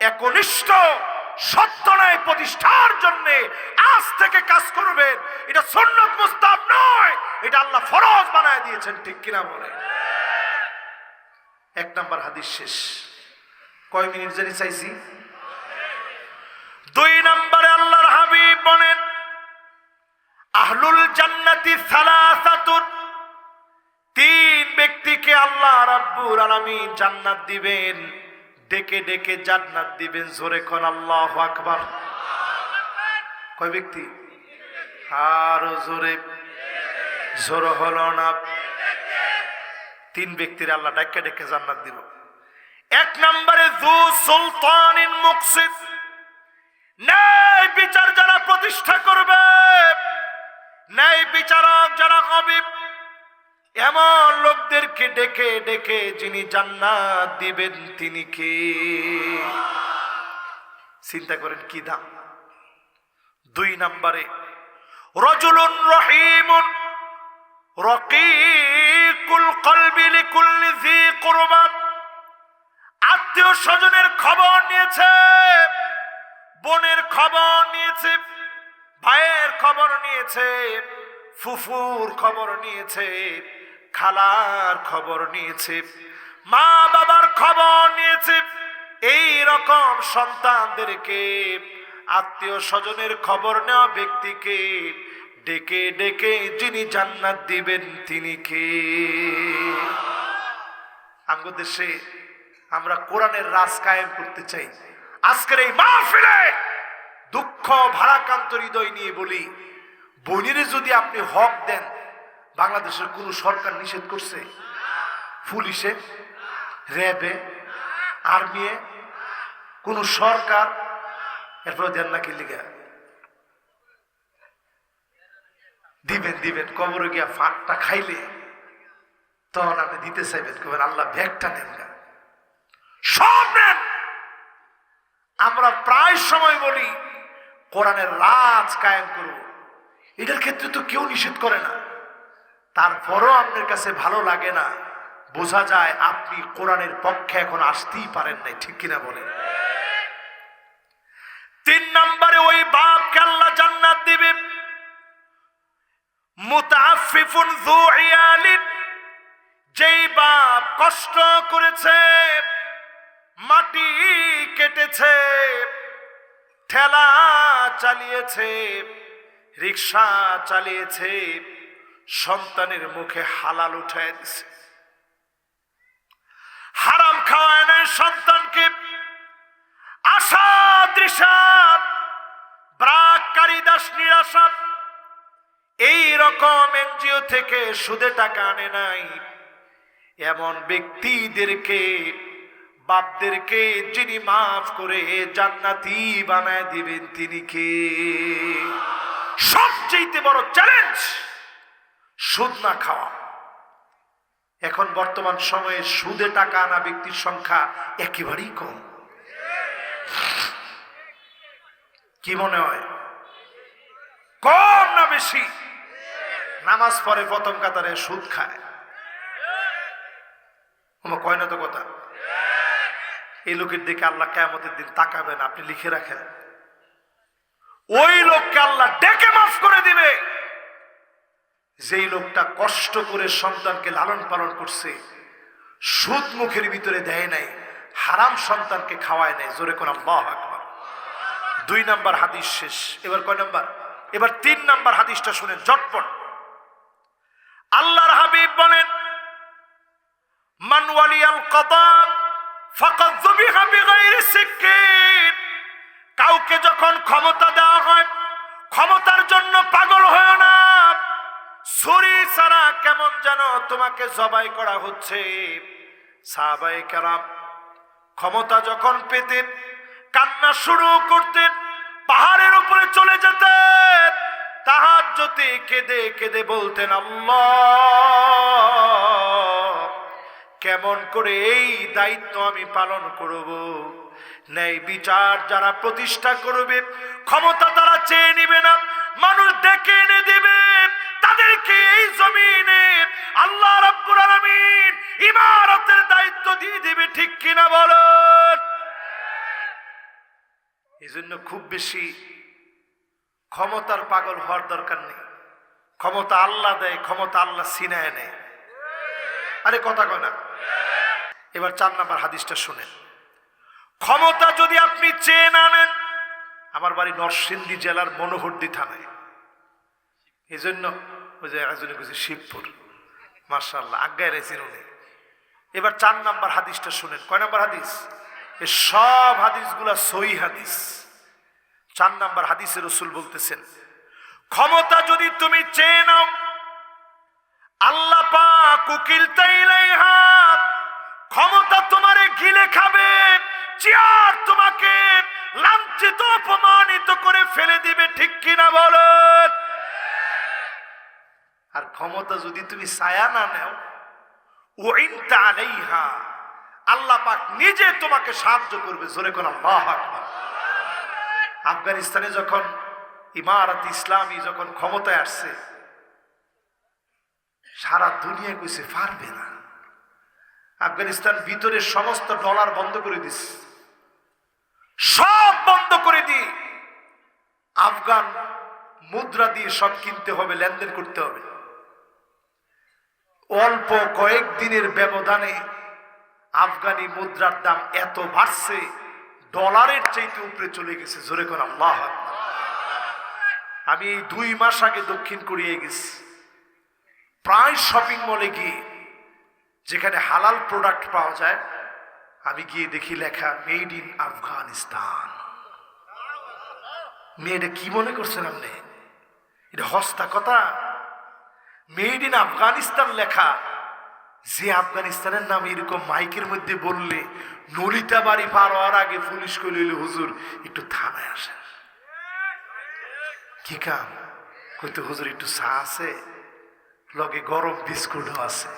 একনিষ্ঠ সত্যনায় প্রতিষ্ঠার জন্য আজ থেকে কাজ করবেন। এটা সুন্নাত মুস্তাহাব নয়, এটা আল্লাহ ফরজ বানায় দিয়েছেন। ঠিক কিনা বলে? 1 নম্বর হাদিস শেষ। কয় মিনিট জানি চাইছি? 2 নম্বরে আল্লাহর হাবিব বলেন, আহলুল জান্নাতি সালাসাতুন। 3 ব্যক্তিকে আল্লাহ রাব্বুল আলামিন জান্নাত দিবেন, ডেকে ডেকে জান্নাত দিবেন। জোরে কোন আল্লাহু আকবার। কয় ব্যক্তি? আরো জোরে। জোর হলো না। 3 ব্যক্তির আল্লাহ ডেকে ডেকে জান্নাত দিব। 1 নম্বরে যু সুলতানিন মুকসিত। ন্যায় বিচার যারা প্রতিষ্ঠা করবে, ন্যায় বিচারক যারা হবে, এমন লোকদেরকে ডেকে ডেকে যিনি জান্নাত দিবেন তিনি কে? চিন্তা করেন কি দাম। 2 নম্বরে রাজুলুন রহিমুন রাকিকুল কলবি লিকুল্লি যী কুরবা। আত্মীয় স্বজনের খবর নিয়েছে, বোনের খবর নিয়েছে, ভাইয়ের খবর নিয়েছে, ফুফুর খবর নিয়েছে, খালার খবর নিয়েছে, মা বাবার খবর নিয়েছে। এই রকম সন্তানদেরকে, আত্মীয় স্বজনের খবর নেওয়া ব্যক্তিকে ডেকে ডেকে যিনি জান্নাত দিবেন তিনি কে? আমাদের দেশে আমরা কোরআনের রাজ কায়েম করতে চাই। আজকের এই মাহফিলে দুঃখ ভারাক্রান্ত হৃদয় নিয়ে বলি, বোনেরে যদি আপনি হক দেন, বাংলাদেশের কোন সরকার নিষেধ করছে? পুলিশে, র্যাবে, আর্মি, কোন সরকার? এরপরে দেন নাকি লিগা? দিবেন দিবেন। কবরে গিয়া ফাঁকটা খাইলে তখন আপনি দিতে চাইবেন, কবেন আল্লাহ ব্যাগটা নেন না, সব নেন। আমরা প্রায় সময় বলি কোরআনের রাজ কায়েম করব, এটার ক্ষেত্রে তো কেউ নিষেধ করে না। তারপরও আপনার কাছে ভালো লাগে না, বোঝা যায় আপনি কোরআনের পক্ষে এখন আসতেই পারেন নাই। ঠিক কিনা বলেন? 3 নম্বরে ওই বাপকে আল্লাহ জান্নাত দিবে। মুতাআফফিফুন যু ইয়ালিন। যেই বাপ কষ্ট করেছে, মাটি কেটেছে, ঠেলা চালিয়েছে, রিক্সা চালিয়েছে, সন্তানের মুখে হালাল উঠায় দিছে, হারাম খাওয়ায় নাই সন্তানকে, আশা দৃশাত ব্রাক কারিদাস নিরাশা, এই রকম এনজিও থেকে সুদে টাকা আনে নাই, এমন ব্যক্তিদেরকে, বাপদেরকে যিনি মাফ করে জান্নাতি বানায় দিবেন তিনি কে? সবচেয়ে বড় চ্যালেঞ্জ সুদ না খাওয়া। এখন বর্তমান সময়ে সুদে টাকা আনা ব্যক্তির সংখ্যা একেবারেই কম। কি মনে হয়, কম না বেশি? নামাজ পড়ে প্রথম কাতারে, সুদ খায়। আমার কয় না তো কথা। এই লোকের দিকে আল্লাহ কিয়ামতের দিন তাকাবেন, আপনি লিখে রাখেন। ওই লোককে আল্লাহ ডেকে মাফ করে দিবে যেই লোকটা কষ্ট করে সন্তানকে লালন পালন করছে, সুদ মুখের ভিতরে দেয় নাই, হারাম সন্তানকে খাওয়ায় নাই। জোরে কোন আল্লাহু আকবার। 2 নাম্বার হাদিস শেষ। এবার কয় নাম্বার? এবার 3 নাম্বার হাদিসটা শুনেন ঝটপট। আল্লাহর হাবিব বলেন, মান ওয়ালিয়াল কদা ফাকাদ যুবিহা বিগাইরি সিকিন। কাউকে যখন ক্ষমতা দেওয়া হয়, ক্ষমতার জন্য পাগল হয় না। ছুরি ছাড়া কেমন যেন তোমাকে জবাই করা হচ্ছে। সাহাবায়ে কেরাম ক্ষমতা যখন পেতেন, কান্না শুরু করতেন, পাহাড়ের উপরে চলে যেতেন, তাহাজ্জুদে কেঁদে কেঁদে বলতেন, আল্লাহ, কেমন করে এই দায়িত্ব আমি পালন করব? ন্যায় বিচার যারা প্রতিষ্ঠা করবে, ক্ষমতা তারা চেয়ে নিবে না, মানুষ ডেকে এনে দিবে তাদেরকে। এই জমিনে আল্লাহ রাব্বুল আলামিন ইমারতের দায়িত্ব দিয়ে দিবে, ঠিক কিনা বলেন? এই জন্য খুব বেশি ক্ষমতার পাগল হওয়ার দরকার নেই। ক্ষমতা আল্লাহ দেয়, ক্ষমতা আল্লাহ ছিনায় নেয়। আরে কথা কয় না। এবার 4 নাম্বার হাদিসটা শুনেন। ক্ষমতা যদি আপনি চেয়ে না নেন, আমার বাড়ি নরসিংদী জেলার মনোহরদী থানায়, এই জন্য ওই যে একজনে কইছে শিবপুর, মাশাআল্লাহ আজ্ঞায় রেছেন উনি। এবার 4 নাম্বার হাদিসটা শুনেন। কয় নাম্বার হাদিস? এই সব হাদিসগুলা সহিহ হাদিস। 4 নাম্বার হাদিসে রাসূল বলতেছেন, ক্ষমতা যদি তুমি চেয়ে নাও, আল্লাহ পাক উকিলতা ইলাইহা, ক্ষমতা তোমারে গিলে খাবে, চেয়ার তোমাকে লাঞ্ছিত অপমানিত করে ফেলে দিবে, ঠিক কিনা বলেন? আর ক্ষমতা যদি তুমি ছায়া না নাও, উইনতা আলাইহা, আল্লাহ পাক নিজে তোমাকে সাহায্য করবে। জোরে কোন আল্লাহু আকবার। আফগানিস্তানে যখন ইমারত ইসলামী যখন ক্ষমতায় আসছে, সারা দুনিয়া কইছে পারবে না। আফগানিস্তান ভিতরে সমস্ত ডলার বন্ধ করে দিস, সব বন্ধ করে দিয়ে আফগান মুদ্রা দিয়ে সব কিনতে হবে, লেনদেন করতে হবে। অল্প কয়েকদিনের ব্যবধানে আফগানি মুদ্রার দাম এত বাড়ছে, ডলারের চাইতে উপরে চলে গেছে। জোরে কোন আল্লাহু আকবার। আমি এই 2 মাস আগে দক্ষিণ কোরিয়ায় গেছি। প্রায় শপিং মলে গিয়ে যেখানে হালাল প্রোডাক্ট পাওয়া যায়, আমি গিয়ে দেখি লেখা মেড ইন আফগানিস্তান। মেয়েটা কি মনে করছেন আপনি? এটা হস্তা কথা? মেড ইন আফগানিস্তান লেখা, যে আফগানিস্তানের নাম এরকম মাইকের মধ্যে বললে নলিতা বাড়ি পার হওয়ার আগে পুলিশ কইল, হুজুর একটু থানায় আসেন। কি কাম? কইতে, হুজুর একটু চা আছে, লগে গরম বিস্কুটও আছে,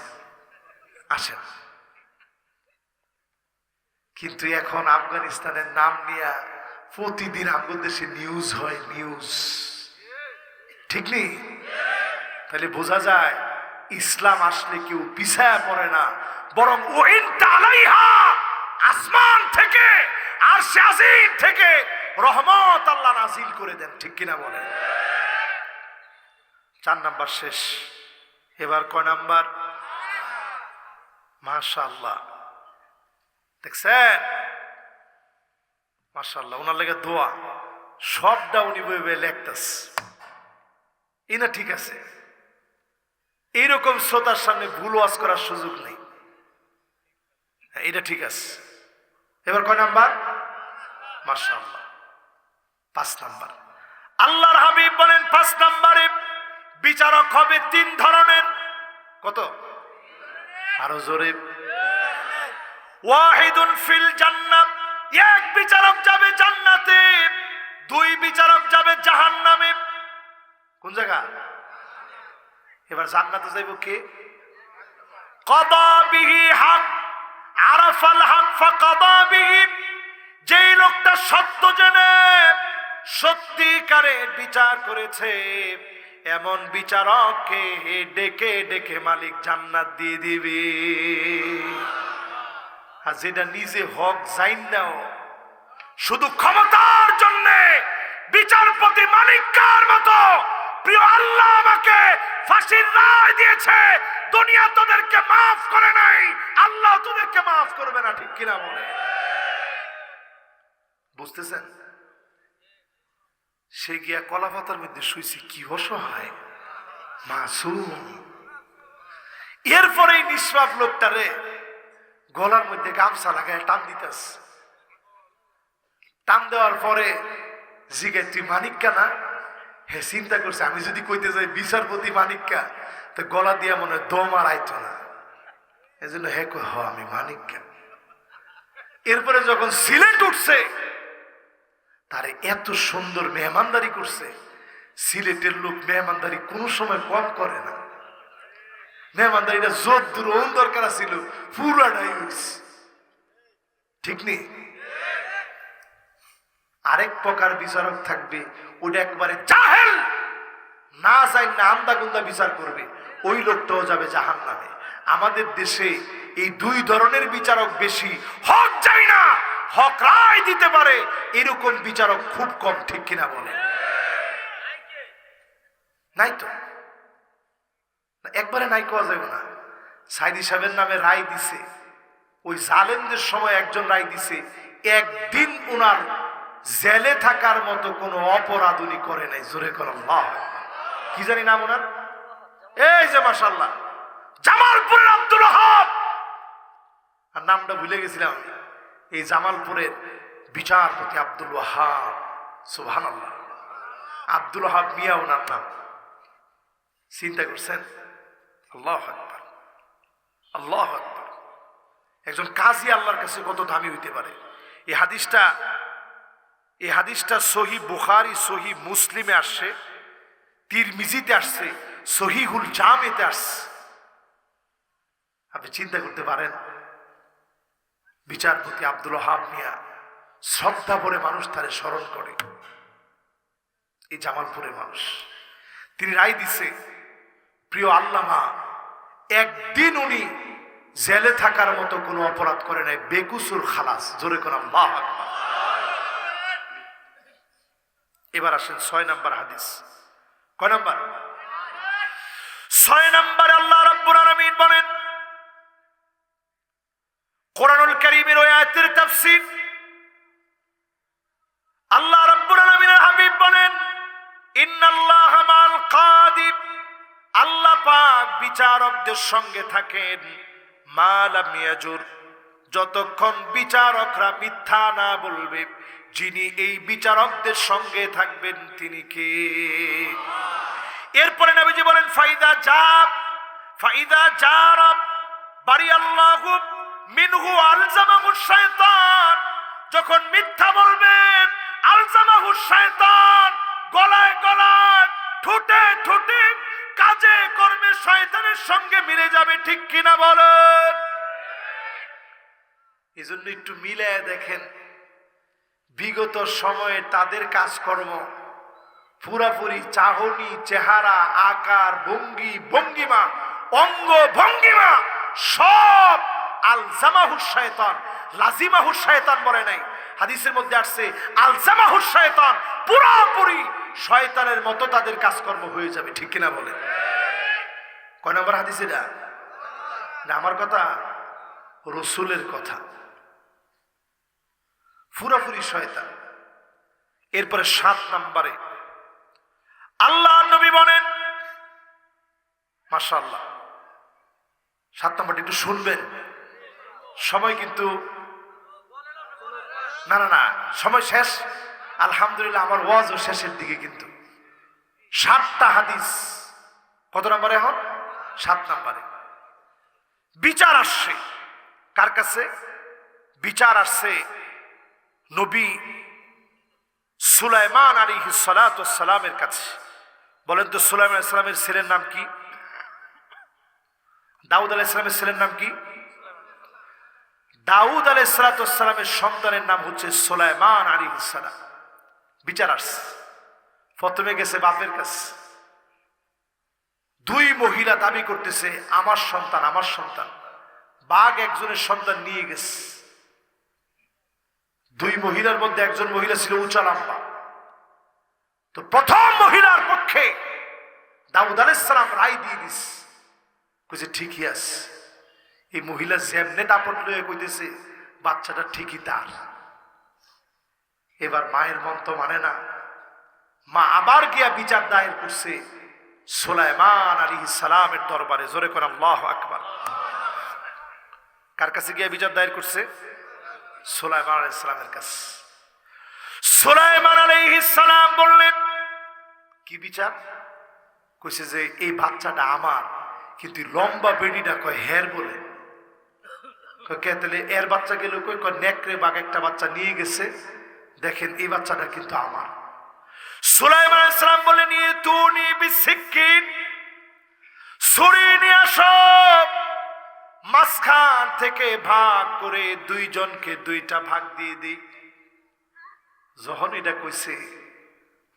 আসেন। কিন্তু এখন আফগানিস্তানের নাম নিয়ে প্রতিদিন আমাদের দেশে নিউজ হয়, নিউজ, ঠিক নেই? তাহলে বোঝা যায় ইসলাম আসলে কেউ পিছায়া পড়ে না, বরং উইনতা আলাইহা, আসমান থেকে আরশে আজিম থেকে রহমত আল্লাহ নাজিল করে দেন, ঠিক কিনা বলেন? 4 নাম্বার শেষ। এবার কয় নাম্বার? মাশাআল্লাহ, দেখছেন? মাশাআল্লাহ, ওনার লেগে দোয়া সবটা উনি বই বই লেখতেছে। না ঠিক আছে, এইরকম শ্রোতার সামনে ভুল ওয়াজ করার সুযোগ নেই, এটা ঠিক আছে। এবার কয় নাম্বার? মাশাআল্লাহ 5 নাম্বার। আল্লাহর হাবিব বলেন 5 নাম্বারে বিচারক হবে 3 ধরনের। কত? আরো জোরে। ওয়াহিদুন ফিল জান্নাত, এক বিচারক যাবে জান্নাতে, 2 বিচারক যাবে জাহান্নামে। কোন জায়গা? এবার জান্নাতে যাইব কে? কদা বিহি হক, আরাফাল হক ফাকাদা বিহি, যেই লোকটা সত্য জেনে সত্যিকারের বিচার করেছে, এমন বিচারককে ডেকে ডেকে মালিক জান্নাত দিয়ে দিবে। আর যেটা নিজে হক জাইন নাও, শুধু ক্ষমতার জন্য বিচারপতি মালিকার মতো, প্রিয় আল্লাহ আমাকে ফাঁসির রায় দিয়েছে, দুনিয়া তোদেরকে মাফ করে নাই, আল্লাহ তোদেরকে মাফ করবে না, ঠিক কিনা বলে? বুঝতেছেন? সে গিয়া কলা পাতার মধ্যে শুইছে, কি অসহায় মাসুম। এরপরে নিষ্পাপ লোকটারে গলার মধ্যে গামছা লাগায় টান দিতেছে। টান দেওয়ার পরে জিগে, তুই মানিক্কা না? হ্যাঁ, চিন্তা করছে আমি যদি কইতে যাই বিচারপতি মানিক্কা, তো গলা দিয়া মনে হয় দম আর আইতো না, এই জন্য হ্যাঁ হ আমি মানিক্কা। এরপরে যখন সিলেট উঠছে, তারে এত সুন্দর মেহমানদারি করছে। সিলেটের লোক মেহমানদারি কোন সময় কম করে না। মেহমানদারিটা জোর দূর দরকার ছিল, পুরাটাই হইছে, ঠিক নেই? আরেক প্রকার বিচারক থাকবে, ওটা একবারে জাহেল, না যাই না আন্দা গুন্দা বিচার করবে, ওই লোকটাও যাবে জাহান্নামে। আমাদের দেশে এই দুই ধরনের বিচারক বেশি। হক যাই না, হক রায় দিতে পারে, এরকম বিচারক খুব কম, ঠিক কিনা বলে? নাই তো, একবারে নাই কোয়া যাবে না। সাইদি সাহেবের নামে রায় দিছে, ওই জালেমদের সময় একজন রায় দিছে, একদিন উনার জেলে থাকার মতো কোনো অপরাধ উনি করে নাই। জোরে কোন আল্লাহু আকবার। কি জানি নাম ওনার? এই যে মাশাআল্লাহ, জামালপুরের আব্দুল ওয়াহাব, আর নামটা ভুলে গেছিলাম। এই জামালপুরের বিচারপতি আব্দুল ওয়াহাব, সুবহানাল্লাহ, আব্দুল ওয়াহাব মিয়া ওনার নাম। চিন্তা করছেন? আল্লাহু আকবার, আল্লাহু আকবার। একজন কাজী আল্লাহর কাছে কত দামি হইতে পারে। এই হাদিসটা সহি বুখারী, সহি মুসলিমে আসছে, তিরমিজিতে আসছে, সহিহুল জামেতে আসছে। আপনি চিন্তা করতে পারেন, বিচারপতি আব্দুল ওয়াহাব মিয়া, শ্রদ্ধা ভরে মানুষ তারে স্মরণ করে। এই জামালপুরের মানুষ, তিনি রায় দিছে, প্রিয় আল্লামা একদিন উনি জেলে থাকার মতো কোনো অপরাধ করে নাই, বেকুসুর খালাস। জোরে কোন আল্লাহু আকবার। এবার আসেন 6 নম্বর হাদিস। কয় নম্বর? 6 নম্বরে আল্লাহ রাব্বুল আলামিন বলেন, কোরআনুল কারীমের ওই আয়াতের তাফসীর, আল্লাহ রাব্বুল আলামিনের হাবিব বলেন, ইন্নাল্লাহা মাল কাদিব, আল্লাহ পাক বিচারকদের সঙ্গে থাকেন, মা লাম ইয়াজুর, যতক্ষণ বিচারকরা মিথ্যা না বলবে। যিনি এই বিচারকদের সঙ্গে থাকবেন তিনি কে? এরপরে নবীজি বলেন, ফাইদা জারাব বারিয়াল্লাহু মিনহু আলজামাহু শায়তান, যখন মিথ্যা বলবেন আলজামাহু শায়তান, গলায় গলায়, ঠোঁটে ঠোঁটে, কাজে কর্মে শয়তানের সঙ্গে মিলে যাবে, ঠিক কিনা বলেন? এজন্য একটু মিলায় দেখেন, বিগত সময়ে তাদের কাজকর্ম পুরাপুরি চাহনি, চেহারা, আকার, ভঙ্গি, ভঙ্গিমা, অঙ্গ ভঙ্গিমা সব আলজামাহু শায়তান, লাজিমাহু শায়তান বলে নাই, হাদিসের মধ্যে আসছে আলজামাহু শায়তান, পুরাপুরি শয়তানের মতো তাদের কাজকর্ম হয়ে যাবে, ঠিক কিনা বলে? কয় নম্বর হাদিস এটা? না আমার কথা, রাসূলের কথা। পুরাপুরি শয়তান। এরপরে 7 নম্বরে আল্লাহ নবী বলেন, মাশাআল্লাহ, 7 নম্বরটা একটু শুনবেন, সময় কিন্তু না সময় শেষ, আলহামদুলিল্লাহ, আমার ওয়াজও শেষের দিকে। কিন্তু 7টা হাদিস, কত নম্বরে এখন? 7 নম্বরে বিচার আসছে কার কাছে? বিচার আসছে নবী সুলাইমান আলাইহিস সালাতু ওয়াস সালামের কাছে। বলেন তো, সুলাইমান আলাইহিস সালামের ছেলের নাম কি? দাউদ আলাইহিস সালামের ছেলের নাম কি? দাউদ আলাইহিস সালাতু ওয়াস সালামের সন্তানের নাম হচ্ছে সুলাইমান আলাইহিস সালাম। বিচার আসছে, প্রথমে গেছে বাপের কাছে, দুই মহিলা দাবি করতেছে আমার সন্তান আমার সন্তান। বাঘ একজনের সন্তান নিয়ে গেছে। দুই মহিলার মধ্যে একজন মহিলা ছিল উঁচা লম্বা। তো প্রথম মহিলার পক্ষে দাউদ আলাইহিস সালাম রায় দিয়ে দিস, কইছে ঠিকই আছে। এই মহিলা যেমনে দাপট লয়ে কইতেছে বাচ্চাটা ঠিকই তার। এবার মায়ের মন তো মানে না, মা আবার গিয়া বিচার দায়ের করছে সুলাইমান আলাইহিস সালামের দরবারে। জোরে করে আল্লাহু আকবার। কার কাছে গিয়া বিচার দায়ের করছে? সুলাইমান আলাইহিস সালামের কাছে। সুলাইমান আলাইহিস সালাম বললেন কি বিচার? কইছে যে এই বাচ্চাটা আমার, কিন্তু লম্বা বেডিটা কয় হের বলে। তাহলে এর বাচ্চা গেল কই? কয় নেকড়ে বাঘ একটা বাচ্চা নিয়ে গেছে, দেখেন এই বাচ্চাটা কিন্তু আমার। সুলাইমান আলাইহিস সালাম বলে নিয়ে তুনি বিসিকিন, ছুরি নিয়ে আসো, মাঝখান থেকে ভাগ করে দুইজনকে দুইটা ভাগ দিয়ে দিই। যখন এটা কইছে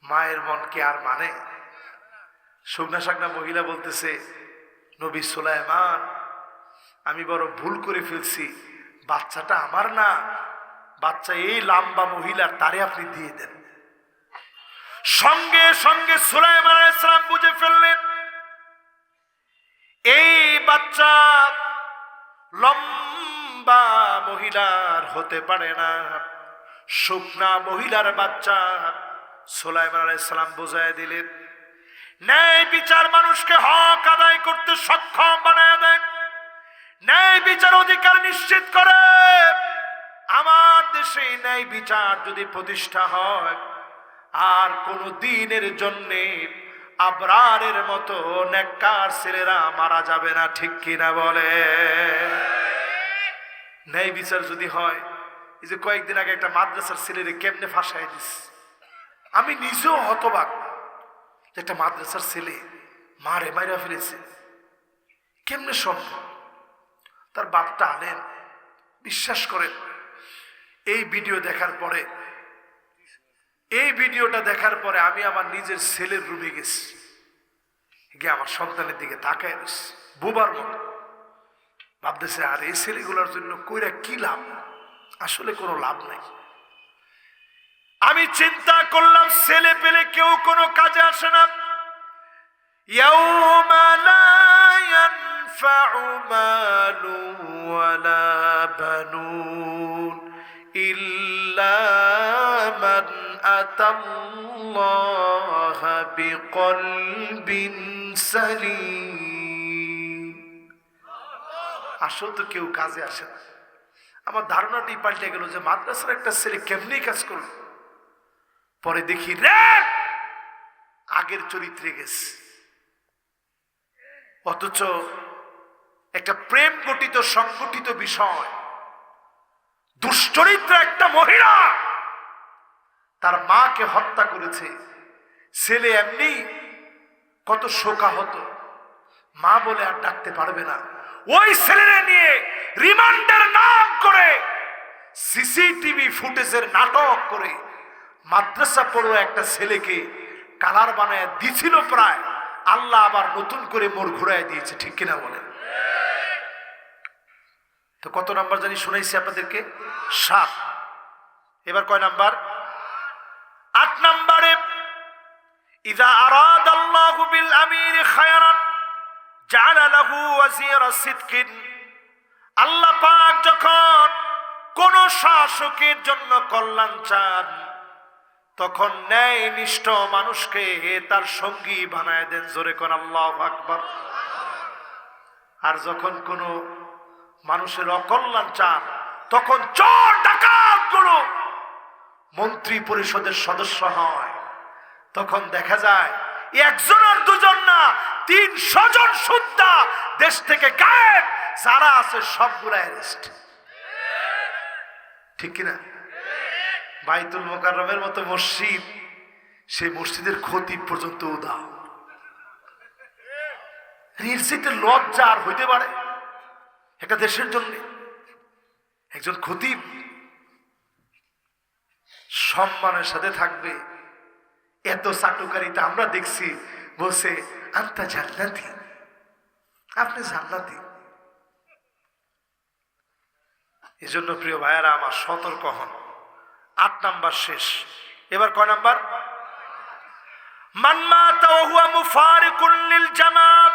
মায়ের মন কি আর মানে? শুকনা শাকনা মহিলা বলতেছে নবী সুলাইমান, আমি বড় ভুল করে ফেলছি, বাচ্চাটা আমার না, বাচ্চা এই লম্বা মহিলার, তারে আপনি দিয়ে দেন। সঙ্গে সঙ্গে সুলাইমান আলাইহিস সালাম বুঝে ফেললেন এই বাচ্চা লম্বা মহিলার হতে পারে না, শুকনা মহিলার বাচ্চা। সুলাইমান আলাইহিস সালাম বুঝায় দিলেন ন্যায় বিচার মানুষকে হক আদায় করতে সক্ষম বানায় দেয়, ন্যায় বিচার অধিকার নিশ্চিত করে। আমার দেশে ন্যায় বিচার যদি প্রতিষ্ঠা হয়, আর কোন দিনের জন্যে আবরারের মতো নেককার ছেলেরা মারা যাবে না, ঠিক কিনা বলে? ন্যায় বিচার যদি হয়, এই যে কয়েকদিন আগে একটা মাদ্রাসার ছেলেরে কেমনে ফাঁসাই দিস, আমি নিজেও হতবাক। একটা মাদ্রাসার ছেলে মারে মাইরা ফেলেছে, কেমনে সম্ভব? তার বাপটা আলেন। বিশ্বাস করেন এই ভিডিও দেখার পরে, এই ভিডিওটা দেখার পরে আমি আমার নিজের ছেলের রুমে গেছি, গিয়ে আমার সন্তানের দিকে তাকায় রয়েছি বুবার মতো। ভাবতেছে আর এই ছেলেগুলোর জন্য কইরা কি লাভ? আসলে কোনো লাভ নাই। আমি চিন্তা করলাম ছেলে পেলে কেউ কোনো কাজে আসে না। ইয়াউমা লা ইয়ানফাউ মালু ওয়ালা বানুন ইল্লা মান আতাল্লাহা বিকলবিন সালিম। আসলে তো কেউ কাজে আসে না। আমার ধারণাটি পাল্টে গেল যে মাদ্রাসার একটা ছেলে কেমনি কাজ করলো। পরে দেখি রে আগের চরিত্রে গেছে, অথচ একটা প্রেম গঠিত সংগঠিত বিষয়। দুশ্চরিত্র একটা মহিলা তার মাকে হত্যা করেছে, ছেলে এমনি কত শোকাহত, মা বলে আর ডাকতে পারবে না। ওই ছেলেরে নিয়ে রিমান্ডের নাম করে সিসিটিভি ফুটেজের নাটক করে মাদ্রাসা পড়ুয়া একটা ছেলেকে কালার বানায় দিছিল প্রায়। আল্লাহ আবার নতুন করে মোড় ঘুরায় দিয়েছে, ঠিক কিনা বলেন? তো কত নাম্বার জানি শুনাইছি আপনাদেরকে? 7। এবার কয় নাম্বার? 8 নাম্বারে ইযা আরাদাল্লাহু বিল আমির খায়রান জাআলা লাহু ওয়াজিরা সিদকিন। আল্লাহ পাক যখন কোন শাসকের জন্য কল্যাণ চান, তখন ন্যায়নিষ্ঠ মানুষকে তার সঙ্গী বানায় দেন। জোরে কোন আল্লাহু আকবার। আর যখন কোন মানুষের অকল্যাণ চান, তখন চোর ডাকাত গুলো মন্ত্রী পরিষদের সদস্য হয়। তখন দেখা যায় একজন আর দুজন না, 300 জন সুদ্ধা দেশ থেকে গায়েব, যারা আছে সবগুলা অ্যারেস্ট, ঠিক কিনা? বাইতুল মোকাররমের মতো মসজিদ, সেই মসজিদের খতিব পর্যন্ত উদাও। রিলসিতে লজ্জা আর হইতে পারে একটা দেশের জন্য? একজন খতিব সম্মানের সাথে থাকবে। এত চাটুকারিতা আমরা দেখছি, বলছে আন্তা জান্নাতি, আপনি জান্নাতি। এই জন্য প্রিয় ভাইয়েরা আমার, সতর্ক হন। 8 নাম্বার শেষ, এবার কয় নাম্বার? মান মাতা ওয়া হুয়া মুফারিকুন লিল জামাত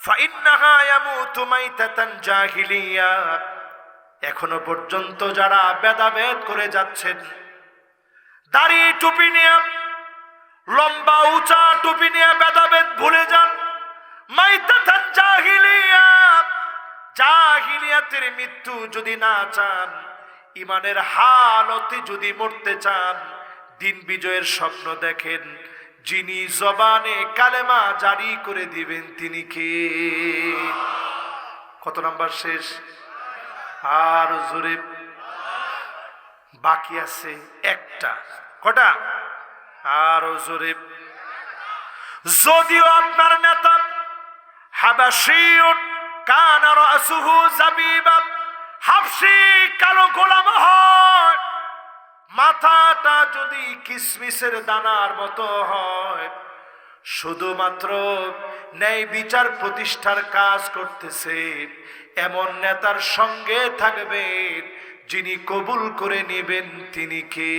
ফাইন্নাহা ইয়ামুতু মাইতাতান জাহিলিয়া। এখনো পর্যন্ত যারা ভেদাভেদ করে যাচ্ছেন, দাড়ি টুপি নিয়ে, লম্বা উঁচা টুপি নিয়ে ভেদাভেদ ভুলে যান। মাইতাতান জাহিলিয়া, জাহিলিয়াতের মৃত্যু যদি না চান, ইমানের হালতে যদি মরতে চান, দিন বিজয়ের স্বপ্ন দেখেন, যিনি জবানে কালেমা জারি করে দিবেন তিনি কে? কত নাম্বার শেষ? আর জোরে। বাকি আছে একটা। কটা? আর জোরে। যদিও আপনার নেতা হাবাশিয়ুন কানা রাসুহু জাবিবা, হাবশী কালো গোলাম হয়, মাথাটা যদি কিসমিসের দানার মতো হয়, শুধুমাত্র ন্যায় বিচার প্রতিষ্ঠার কাজ করতেছে, এমন নেতার সঙ্গে থাকবেন যিনি কবুল করে নেবেন তিনি কে?